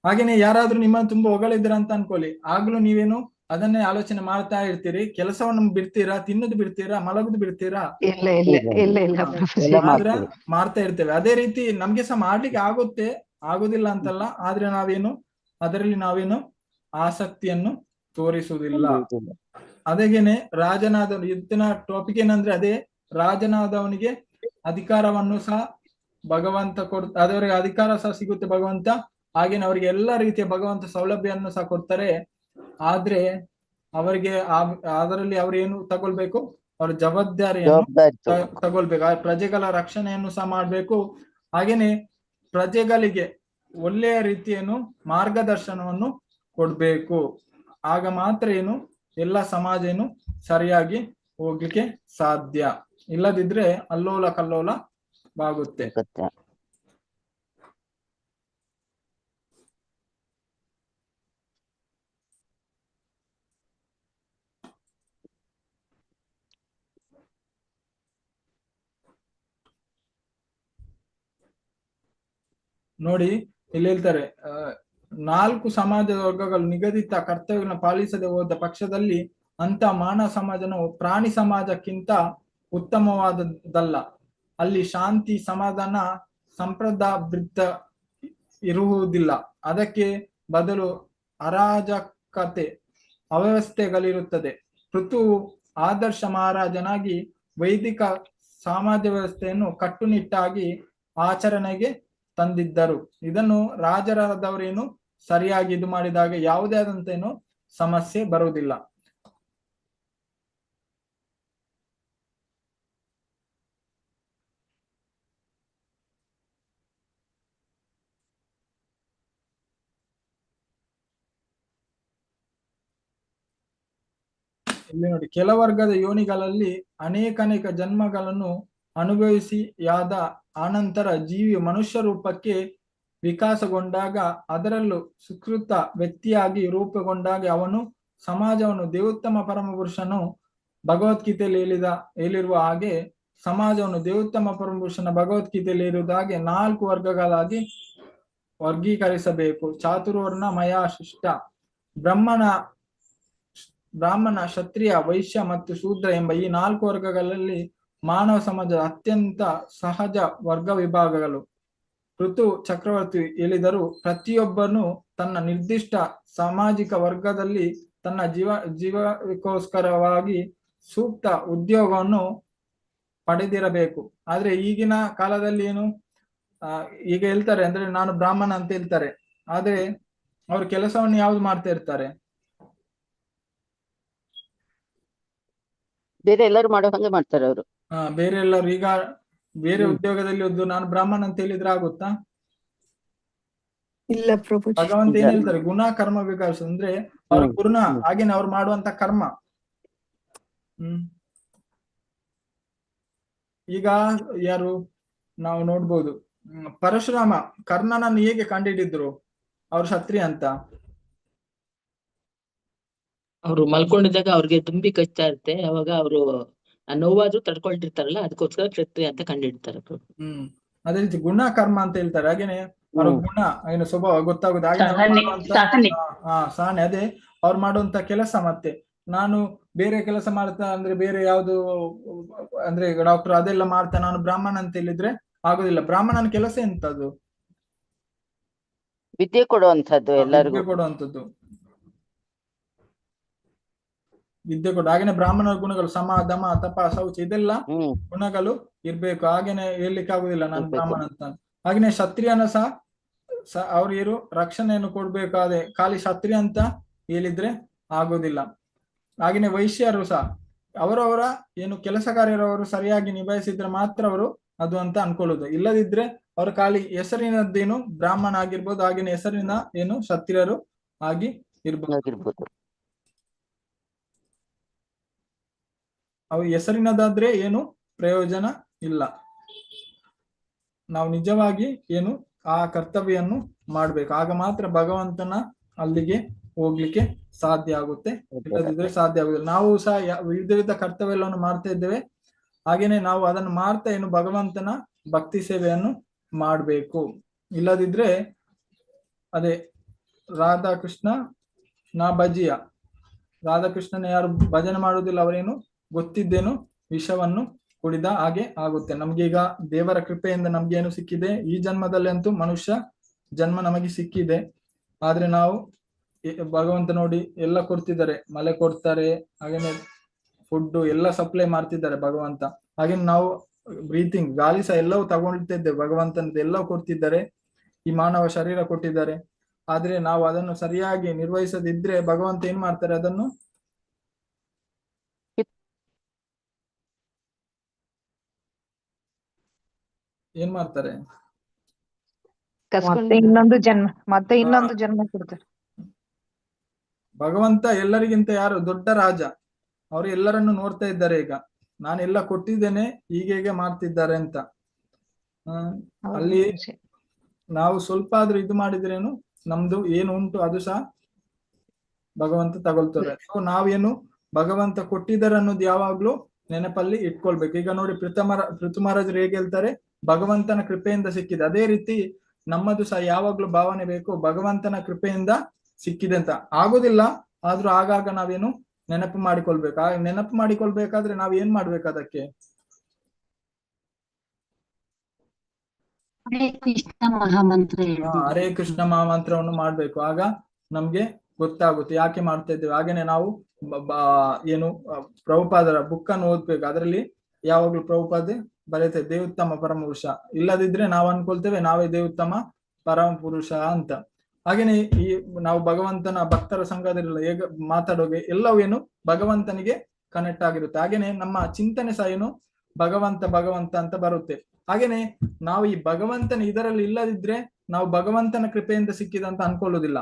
ಹಾಗೇನೆ ಯಾರಾದ್ರೂ ನಿಮ್ಮನ್ನು ತುಂಬಾ ಹೊಗಳಿದ್ರ ಅಂತ ಅನ್ಕೊಳ್ಳಿ, ಆಗ್ಲೂ ನೀವೇನು ಅದನ್ನೇ ಆಲೋಚನೆ ಮಾಡ್ತಾ ಇರ್ತೀರಿ. ಕೆಲಸವನ್ನು ಬಿಡ್ತೀರಾ, ತಿನ್ನೋದು ಬಿಡ್ತೀರಾ, ಮಲಗುದು ಬಿಡ್ತೀರಾ? ಇಲ್ಲ ಇಲ್ಲ ಇಲ್ಲ ಇಲ್ಲ ಪ್ರಭುಜಿ. ಎಲ್ಲ ಆದ್ರೆ ಮಾಡ್ತೀವಿ. ಮಾಡ್ತಾ ಇರ್ತೇವೆ. ಅದೇ ರೀತಿ ನಮ್ಗೆ ಸಹ ಮಾಡ್ಲಿಕ್ಕೆ ಆಗುದಿಲ್ಲ ಅಂತಲ್ಲ, ಆದ್ರೆ ಅದರಲ್ಲಿ ನಾವೇನು ಆಸಕ್ತಿಯನ್ನು ತೋರಿಸುವುದಿಲ್ಲ. ಅದೇಗೇನೆ ರಾಜನಾದವನು, ಇವತ್ತಿನ ಟಾಪಿಕ್ ಏನಂದ್ರೆ ಅದೇ, ರಾಜನಾದವನಿಗೆ ಅಧಿಕಾರವನ್ನು ಸಹ ಭಗವಂತ ಅದವರಿಗೆ ಅಧಿಕಾರ ಸಹ ಸಿಗುತ್ತೆ ಭಗವಂತ. ಹಾಗೇನೆ ಅವರಿಗೆ ಎಲ್ಲ ರೀತಿಯ ಭಗವಂತ ಸೌಲಭ್ಯವನ್ನು ಸಹ ಕೊಡ್ತಾರೆ. ಆದ್ರೆ ಅವರಿಗೆ ಅದರಲ್ಲಿ ಅವ್ರು ಏನು ತಗೊಳ್ಬೇಕು? ಅವ್ರ ಜವಾಬ್ದಾರಿಯನ್ನು ತಗೊಳ್ಬೇಕು. ಆ ಪ್ರಜೆಗಳ ರಕ್ಷಣೆಯನ್ನು ಸಹ ಮಾಡ್ಬೇಕು. ಹಾಗೇನೆ ಪ್ರಜೆಗಳಿಗೆ ಒಳ್ಳೆಯ ರೀತಿಯನ್ನು ಮಾರ್ಗದರ್ಶನವನ್ನು ಕೊಡ್ಬೇಕು. ಆಗ ಮಾತ್ರ ಏನು ಎಲ್ಲ ಸಮಾಜ ಏನು ಸರಿಯಾಗಿ ಹೋಗ್ಲಿಕ್ಕೆ ಸಾಧ್ಯ. ಇಲ್ಲದಿದ್ರೆ ಅಲ್ಲೋಲ ಕಲ್ಲೋಲವಾಗುತ್ತೆ. ನೋಡಿ, ಇಲ್ಲಿ ಹೇಳ್ತಾರೆ, 4 ಸಮಾಜದ ವರ್ಗಗಳು ನಿಗದಿತ ಕರ್ತವ್ಯಗಳನ್ನು ಪಾಲಿಸದೆ ಹೋದ ಪಕ್ಷದಲ್ಲಿ ಅಂತ ಮಾನವ ಸಮಾಜವು ಪ್ರಾಣಿ ಸಮಾಜಕ್ಕಿಂತ ಉತ್ತಮವಾದದ್ದಲ್ಲ. ಅಲ್ಲಿ ಶಾಂತಿ, ಸಮಾಧಾನ, ಸಂಪ್ರದಾಯಬದ್ಧ ಇರುವುದಿಲ್ಲ. ಅದಕ್ಕೆ ಬದಲು ಅರಾಜಕತೆ, ಅವ್ಯವಸ್ಥೆಗಳಿರುತ್ತದೆ. ಪೃಥುವು ಆದರ್ಶ ಮಹಾರಾಜನಾಗಿ ವೈದಿಕ ಸಮಾಜ ವ್ಯವಸ್ಥೆಯನ್ನು ಕಟ್ಟುನಿಟ್ಟಾಗಿ ಆಚರಣೆಗೆ ತಂದಿದ್ದರು. ಇದನ್ನು ರಾಜರಾದವರೇನು ಸರಿಯಾಗಿ ಇದು ಮಾಡಿದಾಗ ಯಾವುದೇ ಆದಂತೇನು ಸಮಸ್ಯೆ ಬರುವುದಿಲ್ಲ. ಇಲ್ಲಿ ನೋಡಿ, ಕೆಲ ವರ್ಗದ ಯೋನಿಗಳಲ್ಲಿ ಅನೇಕ ಜನ್ಮಗಳನ್ನು ಅನುಭವಿಸಿಯಾದ ಆನಂತರ ಜೀವಿ ಮನುಷ್ಯ ರೂಪಕ್ಕೆ ವಿಕಾಸಗೊಂಡಾಗ, ಅದರಲ್ಲೂ ಸುಕೃತ ವ್ಯಕ್ತಿಯಾಗಿ ರೂಪುಗೊಂಡಾಗ ಅವನು ಸಮಾಜವನ್ನು ದೇವೋತ್ತಮ ಪರಮಪುರುಷನು ಭಗವದ್ಗೀತೆಯಲ್ಲಿ ಹೇಳಿರುವ ಹಾಗೆ ಸಮಾಜವನ್ನು ದೇವೋತ್ತಮ ಪರಮಪುರುಷನ ಭಗವದ್ಗೀತೆಯಲ್ಲಿ ಇರುವುದ ಹಾಗೆ 4 ವರ್ಗಗಳಾಗಿ ವರ್ಗೀಕರಿಸಬೇಕು. ಚಾತುರ್ವರ್ಣ ಮಯಾ ಶಿಷ್ಟ. ಬ್ರಾಹ್ಮಣ, ಕ್ಷತ್ರಿಯ, ವೈಶ್ಯ ಮತ್ತು ಶೂದ್ರ ಎಂಬ ಈ 4 ವರ್ಗಗಳಲ್ಲಿ ಮಾನವ ಸಮಾಜದ ಅತ್ಯಂತ ಸಹಜ ವರ್ಗ ವಿಭಾಗಗಳು. ಋತು ಚಕ್ರವರ್ತಿ ಹೇಳಿದರು, ಪ್ರತಿಯೊಬ್ಬನು ತನ್ನ ನಿರ್ದಿಷ್ಟ ಸಾಮಾಜಿಕ ವರ್ಗದಲ್ಲಿ ತನ್ನ ಜೀವಕ್ಕೋಸ್ಕರವಾಗಿ ಸೂಕ್ತ ಉದ್ಯೋಗವನ್ನು ಪಡೆದಿರಬೇಕು. ಆದ್ರೆ ಈಗಿನ ಕಾಲದಲ್ಲಿ ಏನು ಈಗ ಹೇಳ್ತಾರೆ ಅಂದ್ರೆ, ನಾನು ಬ್ರಾಹ್ಮಣ ಅಂತ ಹೇಳ್ತಾರೆ, ಆದ್ರೆ ಅವ್ರ ಕೆಲಸವನ್ನು ಯಾವ್ದು ಮಾಡ್ತಾ ಇರ್ತಾರೆ? ಬೇರೆ ಎಲ್ಲರೂ ಮಾಡೋ ಹಂಗೆ ಮಾಡ್ತಾರೆ ಅವರು. ಬೇರೆ ಎಲ್ಲರೂ ಈಗ ಬೇರೆ ಉದ್ಯೋಗದಲ್ಲಿ ನಾನು ಬ್ರಾಹ್ಮಣ ಅಂತ ಹೇಳಿದ್ರೆ ಆಗುತ್ತಾ? ಇಲ್ಲ ಪ್ರಭುಜಿ. ಭಗವಂತ ಏನ್ ಹೇಳ್ತಾರೆ? ಗುಣ ಕರ್ಮ ವಿಕಾಸ ಅಂದ್ರೆ ಅವ್ರ ಗುಣ, ಹಾಗೇನೆ ಅವ್ರು ಮಾಡುವಂತ ಕರ್ಮ. ಈಗ ಯಾರು ನಾವು ನೋಡ್ಬೋದು, ಪರಶುರಾಮ ಕರ್ಣನನ್ನು ಹೇಗೆ ಕಂಡುಹಿಡಿದ್ರು ಅವ್ರು ಕ್ಷತ್ರಿಯ ಅಂತ? ಅವ್ರು ಮಲ್ಕೊಂಡಿದ್ದಾಗ ಅವ್ರಿಗೆ ತುಂಬಿ ಕಚ್ತಾ ಇರುತ್ತೆ, ಅವಾಗ ಅವರು ನೋವಾದ್ರೂ ತಡ್ಕೊಳ್ತಿರ್ತಾರಲ್ಲ, ಅದಕ್ಕೋಸ್ಕರ ಕ್ಷತ್ರಿಯ ಅಂತ ಕಂಡಿಡ್ತಾರೆ. ಅದೇ ರೀತಿ ಗುಣ ಕರ್ಮ ಅಂತ ಹೇಳ್ತಾರೆ. ಹಾಗೇನೆ ಅವ್ರ ಗುಣ ಏನು ಸ್ವಭಾವ ಗೊತ್ತಾಗುದು. ಸಹನೆ, ಅದೇ ಅವ್ರು ಮಾಡುವಂತ ಕೆಲಸ. ಮತ್ತೆ ನಾನು ಬೇರೆ ಕೆಲಸ ಮಾಡ್ತಾ ಅಂದ್ರೆ ಬೇರೆ ಯಾವ್ದು ಅಂದ್ರೆ ಡಾಕ್ಟರ್ ಅದೆಲ್ಲ ಮಾಡ್ತಾ ನಾನು ಬ್ರಾಹ್ಮಣ ಅಂತ ಹೇಳಿದ್ರೆ ಆಗುದಿಲ್ಲ. ಬ್ರಾಹ್ಮಣನ ಕೆಲಸ ಎಂತದ್ದು? ವಿದ್ಯೆ ಕೊಡುವಂತದ್ದು, ಎಲ್ಲರಿಗೂ ಕೊಡುವಂತದ್ದು, ವಿದ್ಯೆ ಕೊಡು. ಹಾಗೇನೆ ಬ್ರಾಹ್ಮಣರ ಗುಣಗಳು ಸಮ, ದಮ, ತಪ, ಶೌಚ ಇದೆಲ್ಲ ಗುಣಗಳು ಇರ್ಬೇಕು. ಹಾಗೇನೆ ಹೇಳ್ಲಿಕ್ಕೆ ಆಗುದಿಲ್ಲ ನಾನು ಬ್ರಾಹ್ಮಣ ಅಂತ. ಹಾಗೇನೆ ಕ್ಷತ್ರಿಯನ ಸಹ ಅವ್ರಿಗೂ ರಕ್ಷಣೆಯನ್ನು ಕೊಡ್ಬೇಕಾದ್ರೆ ಖಾಲಿ ಕ್ಷತ್ರಿಯ ಅಂತ ಹೇಳಿದ್ರೆ ಆಗೋದಿಲ್ಲ. ಹಾಗೆಯೇ ವೈಶ್ಯರು ಸಹ ಅವರವರ ಏನು ಕೆಲಸಗಾರರವರು ಸರಿಯಾಗಿ ನಿಭಾಯಿಸಿದ್ರೆ ಮಾತ್ರ ಅವರು ಅದು ಅಂತ ಅನ್ಕೊಳ್ಳುದು. ಇಲ್ಲದಿದ್ರೆ ಅವರು ಖಾಲಿ ಹೆಸರಿನದ್ದೇನು ಬ್ರಾಹ್ಮಣ ಆಗಿರ್ಬೋದು, ಹಾಗೇನೆ ಹೆಸರಿನ ಏನು ಕ್ಷತ್ರಿಯರು ಆಗಿ ಇರ್ಬೋದು. ಅವು ಹೆಸರಿನದಾದ್ರೆ ಏನು ಪ್ರಯೋಜನ ಇಲ್ಲ. ನಾವು ನಿಜವಾಗಿ ಏನು ಆ ಕರ್ತವ್ಯನ್ನು ಮಾಡ್ಬೇಕು, ಆಗ ಮಾತ್ರ ಭಗವಂತನ ಅಲ್ಲಿಗೆ ಹೋಗ್ಲಿಕ್ಕೆ ಸಾಧ್ಯ ಆಗುತ್ತೆ. ಇಲ್ಲದಿದ್ರೆ ಸಾಧ್ಯ ಆಗುದಿಲ್ಲ. ನಾವು ಸಹ ವಿವಿಧ ವಿಧ ಕರ್ತವ್ಯವನ್ನು ಮಾಡ್ತಾ ಇದ್ದೇವೆ, ಹಾಗೇನೆ ನಾವು ಅದನ್ನು ಮಾಡ್ತಾ ಏನು ಭಗವಂತನ ಭಕ್ತಿ ಸೇವೆಯನ್ನು ಮಾಡ್ಬೇಕು. ಇಲ್ಲದಿದ್ರೆ ಅದೇ ರಾಧಾಕೃಷ್ಣ ನಾ ಭಜಿಯ, ರಾಧಾಕೃಷ್ಣನ ಯಾರು ಭಜನೆ ಮಾಡುವುದಿಲ್ಲ ಅವರೇನು ಗೊತ್ತಿದ್ದೇನು ವಿಷವನ್ನು ಕುಡಿದ ಹಾಗೆ ಆಗುತ್ತೆ. ನಮ್ಗೀಗ ದೇವರ ಕೃಪೆಯಿಂದ ನಮ್ಗೇನು ಸಿಕ್ಕಿದೆ, ಈ ಜನ್ಮದಲ್ಲಿ ಅಂತೂ ಮನುಷ್ಯ ಜನ್ಮ ನಮಗೆ ಸಿಕ್ಕಿದೆ. ಆದ್ರೆ ನಾವು ಭಗವಂತ ನೋಡಿ ಎಲ್ಲ ಕೊಡ್ತಿದ್ದಾರೆ, ಮಳೆ ಕೊಡ್ತಾರೆ, ಹಾಗೇನೆ ಫುಡ್ ಎಲ್ಲ ಸಪ್ಲೈ ಮಾಡ್ತಿದ್ದಾರೆ ಭಗವಂತ. ಹಾಗೆ ನಾವು ಬ್ರೀತಿಂಗ್ ಗಾಳಿ ಸಹ ಎಲ್ಲವೂ ತಗೊಳ್ತಿದ್ದೇವೆ, ಭಗವಂತನದ್ದು ಎಲ್ಲವೂ ಕೊಡ್ತಿದ್ದಾರೆ, ಈ ಮಾನವ ಶರೀರ ಕೊಟ್ಟಿದ್ದಾರೆ. ಆದ್ರೆ ನಾವು ಅದನ್ನು ಸರಿಯಾಗಿ ನಿರ್ವಹಿಸದಿದ್ರೆ ಭಗವಂತ ಏನ್ ಮಾಡ್ತಾರೆ, ಅದನ್ನು ಏನ್ ಮಾಡ್ತಾರೆ, ಕಸ್ಕೊಂಡು ಮತ್ತೆ ಇನ್ನೊಂದು ಜನ್ಮ ಕೊಡ್ತಾರೆ. ಭಗವಂತ ಎಲ್ಲರಿಗಿಂತ ಯಾರು ದೊಡ್ಡ ರಾಜ, ಅವರು ಎಲ್ಲರನ್ನು ನೋಡ್ತಾ ಇದ್ದಾರೆ. ಈಗ ನಾನೆಲ್ಲ ಕೊಟ್ಟಿದ್ದೇನೆ, ಹೀಗೆ ಮಾಡ್ತಿದ್ದಾರೆ ಅಂತ. ಅಲ್ಲಿ ನಾವು ಸ್ವಲ್ಪ ಆದ್ರೂ ಇದು ಮಾಡಿದ್ರೇನು ನಮ್ದು ಏನು ಉಂಟು ಅದು ಸಹ ಭಗವಂತ ತಗೊಳ್ತಾರೆ. ಸೊ ನಾವೇನು ಭಗವಂತ ಕೊಟ್ಟಿದ್ದಾರೆ ಅನ್ನೋದು ಯಾವಾಗ್ಲೂ ನೆನಪಲ್ಲಿ ಇಟ್ಕೊಳ್ಬೇಕು. ಈಗ ನೋಡಿ ಪೃಥು ಮಹಾರಾಜರು ಹೇಗೆ ಹೇಳ್ತಾರೆ, ಭಗವಂತನ ಕೃಪೆಯಿಂದ ಸಿಕ್ಕಿದೆ. ಅದೇ ರೀತಿ ನಮ್ಮದು ಸಹ ಯಾವಾಗ್ಲೂ ಭಾವನೆ ಬೇಕು, ಭಗವಂತನ ಕೃಪೆಯಿಂದ ಸಿಕ್ಕಿದೆ ಅಂತ. ಆಗುದಿಲ್ಲ, ಆದ್ರೂ ಆಗಾಗ ನಾವೇನು ನೆನಪು ಮಾಡಿಕೊಳ್ಬೇಕು. ಆ ನೆನಪು ಮಾಡಿಕೊಳ್ಬೇಕಾದ್ರೆ ನಾವ್ ಏನ್ ಮಾಡ್ಬೇಕು, ಅದಕ್ಕೆ ಹರೇ ಕೃಷ್ಣ ಮಹಾಮಂತ್ರ ಹರೇ ಕೃಷ್ಣ ಮಹಾಮಂತ್ರವನ್ನು ಮಾಡ್ಬೇಕು. ಆಗ ನಮ್ಗೆ ಗೊತ್ತಾಗುತ್ತೆ ಯಾಕೆ ಮಾಡ್ತಾ ಇದ್ದೇವೆ. ಹಾಗೇನೆ ನಾವು ಏನು ಪ್ರಭುಪಾದರ ಬುಕ್ ಅನ್ನು ಓದ್ಬೇಕು. ಅದರಲ್ಲಿ ಯಾವಾಗ್ಲೂ ಪ್ರಭುಪಾದೆ ಬರೀತೆ ದೇವೋತ್ತಮ ಪರಮ ಪುರುಷ. ಇಲ್ಲದಿದ್ರೆ ನಾವು ಅನ್ಕೊಳ್ತೇವೆ ನಾವೇ ದೇವೋತ್ತಮ ಪರಮ ಪುರುಷ ಅಂತ. ಹಾಗೇನೆ ಈ ನಾವು ಭಗವಂತನ ಭಕ್ತರ ಸಂಘದಲ್ಲಿ ಹೇಗೆ ಮಾತಾಡೋಗೆ ಎಲ್ಲವೂ ಏನು ಭಗವಂತನಿಗೆ ಕನೆಕ್ಟ್ ಆಗಿರುತ್ತೆ. ಹಾಗೇನೆ ನಮ್ಮ ಚಿಂತನೆ ಸಹ ಏನು ಭಗವಂತ ಅಂತ ಬರುತ್ತೆ. ಹಾಗೇನೆ ನಾವು ಈ ಭಗವಂತನ ಇದರಲ್ಲಿ ಇಲ್ಲದಿದ್ರೆ ನಾವು ಭಗವಂತನ ಕೃಪೆಯಿಂದ ಸಿಕ್ಕಿದ ಅಂತ ಅನ್ಕೊಳ್ಳುದಿಲ್ಲ.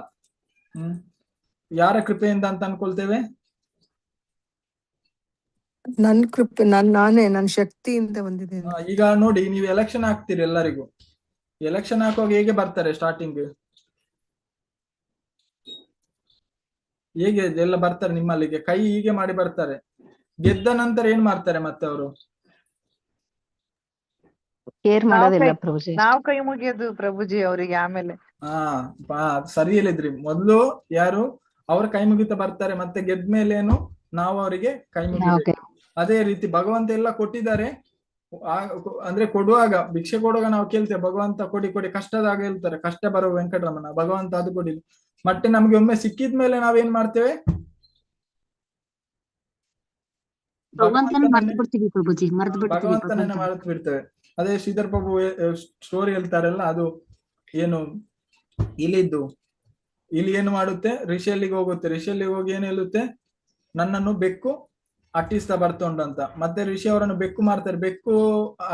ಯಾರ ಕೃಪೆಯಿಂದ ಅಂತ ಅನ್ಕೊಳ್ತೇವೆ? ನನ್ ಕೃಪೆ ನಾನೇ ನನ್ನ ಶಕ್ತಿಯಿಂದ ಬಂದಿದ್ದೇನೆ. ಈಗ ನೋಡಿ, ನೀವು ಎಲೆಕ್ಷನ್ ಹಾಕ್ತೀರಿ, ಎಲ್ಲರಿಗೂ ಎಲೆಕ್ಷನ್ ಹಾಕುವಾಗ ಹೇಗೆ ಬರ್ತಾರೆ, ಸ್ಟಾರ್ಟಿಂಗ್ ಹೇಗೆ ಎಲ್ಲ ಬರ್ತಾರೆ ನಿಮ್ಮಲ್ಲಿಗೆ, ಕೈ ಹೀಗೆ ಮಾಡಿ ಬರ್ತಾರೆ. ಗೆದ್ದ ನಂತರ ಏನ್ ಮಾಡ್ತಾರೆ ಮತ್ತೆ ಅವರು? ಕೇರ್ ಮಾಡೋದಿಲ್ಲ ಪ್ರಭುಜಿ. ನಾವು ಕೈ ಮುಗಿಯೋದು ಪ್ರಭುಜಿ ಅವರಿಗೆ ಆಮೇಲೆ. ಸರಿ ಹೇಳಿದ್ರಿ. ಮೊದ್ಲು ಯಾರು ಅವ್ರ ಕೈ ಮುಗಿತಾ ಬರ್ತಾರೆ, ಮತ್ತೆ ಗೆದ್ಮೇಲೆ ಏನು ನಾವು ಅವರಿಗೆ ಕೈ ಮುಗಿಬೇಕು. ಅದೇ ರೀತಿ ಭಗವಂತ ಎಲ್ಲ ಕೊಟ್ಟಿದ್ದಾರೆ. ಅಂದ್ರೆ ಕೊಡುವಾಗ, ಭಿಕ್ಷೆ ಕೊಡುವಾಗ ನಾವು ಕೇಳ್ತೇವೆ ಭಗವಂತ ಕೊಡಿ ಕೊಡಿ, ಕಷ್ಟದಾಗ ಹೇಳ್ತಾರೆ ಕಷ್ಟ ಬರುವ ವೆಂಕಟರಮಣ, ಭಗವಂತ ಅದು ಕೊಡಿ. ಮತ್ತೆ ನಮ್ಗೆ ಒಮ್ಮೆ ಸಿಕ್ಕಿದ್ಮೇಲೆ ನಾವೇನ್ ಮಾಡ್ತೇವೆ, ಭಗವಂತನೇ ಮರ್ತು ಬಿಡ್ತೀವಿ ಪ್ರಭುಜಿ, ಭಗವಂತನೇ ಮರೆತು ಬಿಡ್ತೇವೆ. ಅದೇ ಶ್ರೀಧರ್ ಪ್ರಭು ಸ್ಟೋರಿ ಹೇಳ್ತಾರಲ್ಲ, ಅದು ಏನು ಇಲ್ಲಿ ಏನು ಮಾಡುತ್ತೆ, ಋಷಿಯಲ್ಲಿಗೆ ಹೋಗುತ್ತೆ. ಋಷಿಯಲ್ಲಿಗೆ ಹೋಗಿ ಏನು ಹೇಳುತ್ತೆ, ನನ್ನನ್ನು ಬೆಕ್ಕು ಅಟ್ಟಿಸ್ತಾ ಬರ್ತುಂಟು ಅಂತ. ಮತ್ತೆ ಋಷಿ ಅವರನ್ನು ಬೆಕ್ಕು ಮಾಡ್ತಾರೆ. ಬೆಕ್ಕು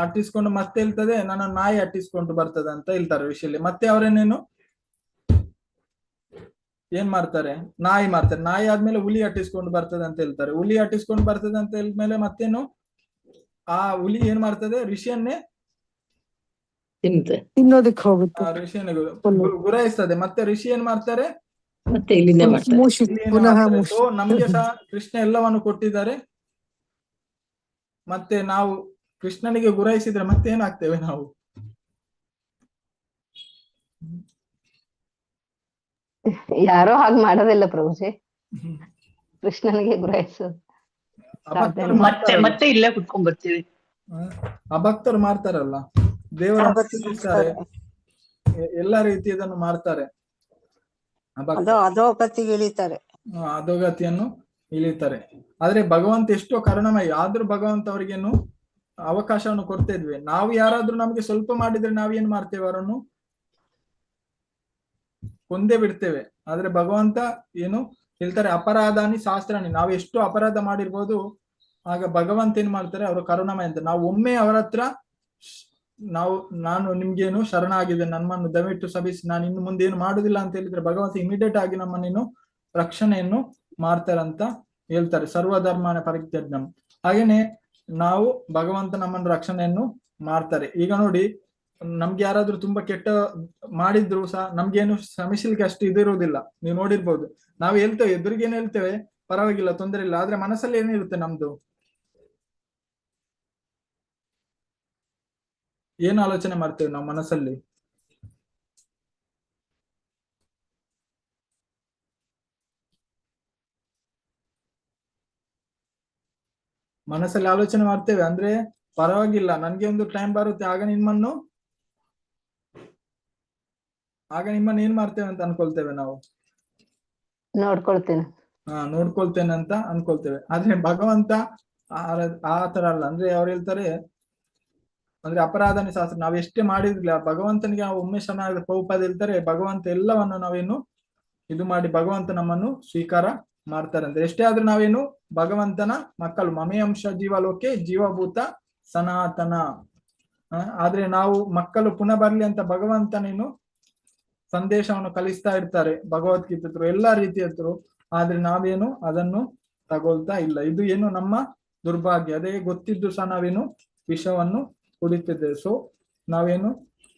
ಅಟ್ಟಿಸ್ಕೊಂಡು ಮತ್ತೆ ಹೇಳ್ತದೆ, ನನ್ನ ನಾಯಿ ಅಟ್ಟಿಸ್ಕೊಂಡು ಬರ್ತದೆ ಅಂತ ಹೇಳ್ತಾರೆ ಋಷಿಯಲ್ಲಿ. ಮತ್ತೆ ಅವರೇನೇನು ಏನ್ ಮಾಡ್ತಾರೆ, ನಾಯಿ ಮಾಡ್ತಾರೆ. ನಾಯಿ ಆದ್ಮೇಲೆ ಹುಲಿ ಅಟ್ಟಿಸ್ಕೊಂಡು ಬರ್ತದೆ ಅಂತ ಹೇಳ್ತಾರೆ. ಹುಲಿ ಅಟ್ಟಿಸ್ಕೊಂಡು ಬರ್ತದೆ ಅಂತ ಹೇಳಿದ್ಮೇಲೆ ಮತ್ತೇನು, ಆ ಹುಲಿ ಏನ್ ಮಾಡ್ತದೆ, ಋಷಿಯನ್ನೇ ತಿನ್ನೋದಕ್ಕೆ ಹೋಗುತ್ತೆ, ಋಷಿಯನ್ನೇ ಗುರಾಯಿಸ್ತದೆ. ಮತ್ತೆ ಋಷಿ ಏನ್ ಮಾಡ್ತಾರೆ, ಮತ್ತೆ ಇಲ್ಲಿಂದ ಮಾಡ್ತಾರೆ. ಸೊ ನಮ್ಗೆ ಸಹ ಕೃಷ್ಣ ಎಲ್ಲವನ್ನು ಕೊಟ್ಟಿದ್ದಾರೆ. ಮತ್ತೆ ನಾವು ಕೃಷ್ಣನಿಗೆ ಗುರಾಯಿಸಿದ್ರೆ ಮತ್ತೆ ಏನಾಗ್ತೇವೆ ನಾವು? ಯಾರೋ ಹಾಗೆ ಮಾಡೋದಿಲ್ಲ ಪ್ರಭುಜಿ, ಕೃಷ್ಣನಿಗೆ ಗುರಾಯಿಸೋದು. ಮತ್ತೆ ಇಲ್ಲೇ ಕುತ್ಕೊಂಡ್ ಬರ್ತೀವಿ. ಅಭಕ್ತರು ಮಾಡ್ತಾರಲ್ಲ, ದೇವರನ್ನು ಸ್ತುತಿಸ್ತಾರೆ, ಎಲ್ಲ ರೀತಿಯದನ್ನು ಮಾಡ್ತಾರೆ. ಅಧೋಗತಿಗೆ ಇಳಿತಾರೆ, ಅಧೋಗತಿಯನ್ನು ಇಳಿತಾರೆ. ಆದ್ರೆ ಭಗವಂತ ಎಷ್ಟೋ ಕರುಣಮಯ, ಆದ್ರೂ ಭಗವಂತ ಅವರಿಗೇನು ಅವಕಾಶವನ್ನು ಕೊಡ್ತಾ ಇದ್ವಿ. ನಾವು ಯಾರಾದ್ರೂ ನಮ್ಗೆ ಸ್ವಲ್ಪ ಮಾಡಿದ್ರೆ ನಾವೇನ್ ಮಾಡ್ತೇವೆ, ಅವರನ್ನು ಕೊಂದೇ ಬಿಡ್ತೇವೆ. ಆದ್ರೆ ಭಗವಂತ ಏನು ಹೇಳ್ತಾರೆ, ಅಪರಾಧಾನಿ ಶಾಸ್ತ್ರಾನಿ, ನಾವು ಎಷ್ಟು ಅಪರಾಧ ಮಾಡಿರ್ಬೋದು, ಆಗ ಭಗವಂತ ಏನ್ ಮಾಡ್ತಾರೆ, ಅವರು ಕರುಣಾಮಯ ಅಂತ. ನಾವು ಒಮ್ಮೆ ಅವರ ಹತ್ರ ನಾನು ನಿಮ್ಗೇನು ಶರಣಾಗಿದೆ, ನಮ್ಮನ್ನು ದಯವಿಟ್ಟು ಸಭಿಸಿ, ನಾನು ಇನ್ನು ಮುಂದೆ ಏನು ಮಾಡುದಿಲ್ಲ ಅಂತ ಹೇಳಿದ್ರೆ ಭಗವಂತ ಇಮಿಡಿಯೇಟ್ ಆಗಿ ನಮ್ಮನ್ನೇನು ರಕ್ಷಣೆಯನ್ನು ಮಾಡ್ತಾರಂತ ಹೇಳ್ತಾರೆ. ಸರ್ವಧರ್ಮನ ಪರಿತ್ಯಜ್ಯಂ. ಹಾಗೇನೆ ನಾವು ಭಗವಂತ ನಮ್ಮನ್ನು ರಕ್ಷಣೆಯನ್ನು ಮಾಡ್ತಾರೆ. ಈಗ ನೋಡಿ, ನಮ್ಗೆ ಯಾರಾದ್ರೂ ತುಂಬಾ ಕೆಟ್ಟ ಮಾಡಿದ್ರು ಸಹ ನಮ್ಗೇನು ಶ್ರಮಿಸಲಿಕ್ಕೆ ಅಷ್ಟು ಇದಿರುವುದಿಲ್ಲ. ನೀವು ನೋಡಿರ್ಬೋದು, ನಾವು ಹೇಳ್ತೇವೆ, ಎದುರಿಗೇನು ಹೇಳ್ತೇವೆ, ಪರವಾಗಿಲ್ಲ, ತೊಂದರೆ ಇಲ್ಲ, ಆದ್ರೆ ಮನಸ್ಸಲ್ಲಿ ಏನಿರುತ್ತೆ ನಮ್ದು, ಏನು ಆಲೋಚನೆ ಮಾಡ್ತೇವೆ ನಾವು ಮನಸ್ಸಲ್ಲಿ? ಮನಸ್ಸಲ್ಲಿ ಆಲೋಚನೆ ಮಾಡ್ತೇವೆ ಅಂದ್ರೆ, ಪರವಾಗಿಲ್ಲ, ನನ್ಗೆ ಒಂದು ಟೈಮ್ ಬರುತ್ತೆ, ಆಗ ನಿಮ್ಮನ್ನು ಏನ್ ಮಾಡ್ತೇವೆ ಅಂತ ಅನ್ಕೊಳ್ತೇವೆ ನಾವು, ನೋಡ್ಕೊಳ್ತೇನೆ. ನೋಡ್ಕೊಳ್ತೇನೆ ಅಂತ ಅನ್ಕೊಳ್ತೇವೆ. ಆದ್ರೆ ಭಗವಂತ ಆ ತರ ಅಲ್ಲ. ಅಂದ್ರೆ ಅವ್ರು ಹೇಳ್ತಾರೆ, ಅಂದ್ರೆ ಅಪರಾಧನೆ ಶಾಸ್ತ್ರ, ನಾವ್ ಎಷ್ಟೇ ಮಾಡಿದ್ರಿಲ್ಲ ಭಗವಂತನಿಗೆ ನಾವು ಒಮ್ಮೆ ಶರಣಾಗದ. ಪ್ರಭುಪಾದ ಹೇಳ್ತಾರೆ, ಭಗವಂತ ಎಲ್ಲವನ್ನು ನಾವೇನು ಇದು ಮಾಡಿ ಭಗವಂತ ನಮ್ಮನ್ನು ಸ್ವೀಕಾರ ಮಾಡ್ತಾರೆ ಅಂತ. ಎಷ್ಟೇ ಆದ್ರೂ ನಾವೇನು ಭಗವಂತನ ಮಕ್ಕಳು. ಮಮೇ ಅಂಶ ಜೀವಲೋಕೆ ಜೀವಭೂತ ಸನಾತನ. ಆದ್ರೆ ನಾವು ಮಕ್ಕಳು ಪುನಃ ಬರ್ಲಿ ಅಂತ ಭಗವಂತನೇನು ಸಂದೇಶವನ್ನು ಕಲಿಸ್ತಾ ಇರ್ತಾರೆ, ಭಗವದ್ಗೀತೆ ಹತ್ರ, ಎಲ್ಲಾ ರೀತಿಯದ್ರು. ಆದ್ರೆ ನಾವೇನು ಅದನ್ನು ತಗೊಳ್ತಾ ಇಲ್ಲ. ಇದು ಏನು ನಮ್ಮ ದುರ್ಭಾಗ್ಯ. ಅದೇ ಗೊತ್ತಿದ್ದು ಸಹ ನಾವೇನು ವಿಷವನ್ನು ಕುಡಿತಿದ್ದೇವೆ. ಸೊ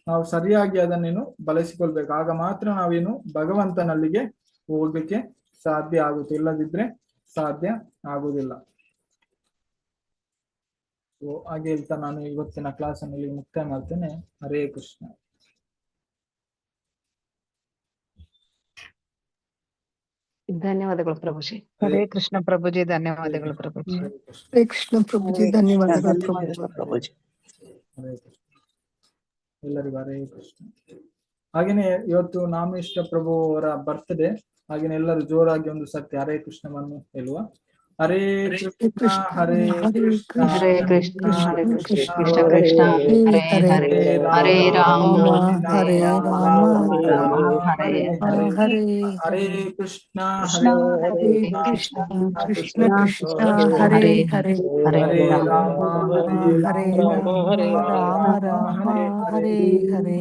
ನಾವು ಸರಿಯಾಗಿ ಅದನ್ನೇನು ಬಳಸಿಕೊಳ್ಬೇಕು. ಆಗ ಮಾತ್ರ ನಾವೇನು ಭಗವಂತನಲ್ಲಿಗೆ ಹೋಗ್ಲಿಕ್ಕೆ ಸಾಧ್ಯ ಆಗುತ್ತೆ, ಇಲ್ಲದಿದ್ರೆ ಸಾಧ್ಯ ಆಗುದಿಲ್ಲ. ಹಾಗೆ ಹೇಳ್ತಾ ನಾನು ಇವತ್ತಿನ ಕ್ಲಾಸ್ ಅನ್ನು ಇಲ್ಲಿ ಮುಕ್ತಾಯ ಮಾಡ್ತೇನೆ. ಹರೇ ಕೃಷ್ಣ. ಧನ್ಯವಾದಗಳು ಪ್ರಭುಜಿ. ಹರೇ ಕೃಷ್ಣ ಪ್ರಭುಜಿ, ಧನ್ಯವಾದಗಳು ಪ್ರಭುಜಿ. ಹರೇ ಕೃಷ್ಣ ಪ್ರಭುಜಿ, ಧನ್ಯವಾದಗಳು ಪ್ರಭುಜಿ. ಪ್ರಭುಜಿ. ಹರೇ ಕೃಷ್ಣ. ಎಲ್ಲರಿಗೂ ಹರೇ ಕೃಷ್ಣ. ಹಾಗೇನೆ ಇವತ್ತು ನಾಮಿಷ್ಟ ಪ್ರಭು ಅವರ ಬರ್ತ್ಡೇ. ಹಾಗೇನೆ ಎಲ್ಲರೂ ಜೋರಾಗಿ ಒಂದು ಸರ್ತಿ ಹರೇ ಕೃಷ್ಣವನ್ನು ಹೇಳುವ. ಹರೇ ಕೃಷ್ಣ ಹರೇ ಕೃಷ್ಣ ಹರೇ ಕೃಷ್ಣ ಹರೇ ಕೃಷ್ಣ ಕೃಷ್ಣ ಹರೇ ಕೃಷ್ಣ ಹರೇ ಹರೇ ಹರೇ ರಾಮ ಹರೇ ರಾಮ ರಾಮ ಹರೇ ಹರೇ ಹರೇ ಹರೇ ಕೃಷ್ಣ ಹರೇ ಕೃಷ್ಣ ಕೃಷ್ಣ ಕೃಷ್ಣ ಹರೇ ಹರೇ ಹರೇ ಹರೇ ರಾಮ ರಾಮ ಹರೇ ರಾಮ ರಾಮ ಹರೇ ಹರೇ ಹರೇ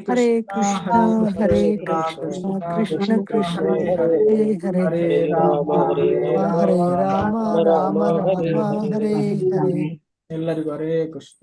ಹರೇ ಕೃಷ್ಣ ಕೃಷ್ಣ ಹರೇ ಕೃಷ್ಣ ಕೃಷ್ಣ ಕೃಷ್ಣ ಹರೇ ಹರೇ ಹರೇ ರಾಮ ಹರೇ ರಾಮ ರಾಮ ರಾಮ ಹರೇ ಹರೇ. ಎಲ್ಲರಿಗೂ ಹರೇ ಕೃಷ್ಣ.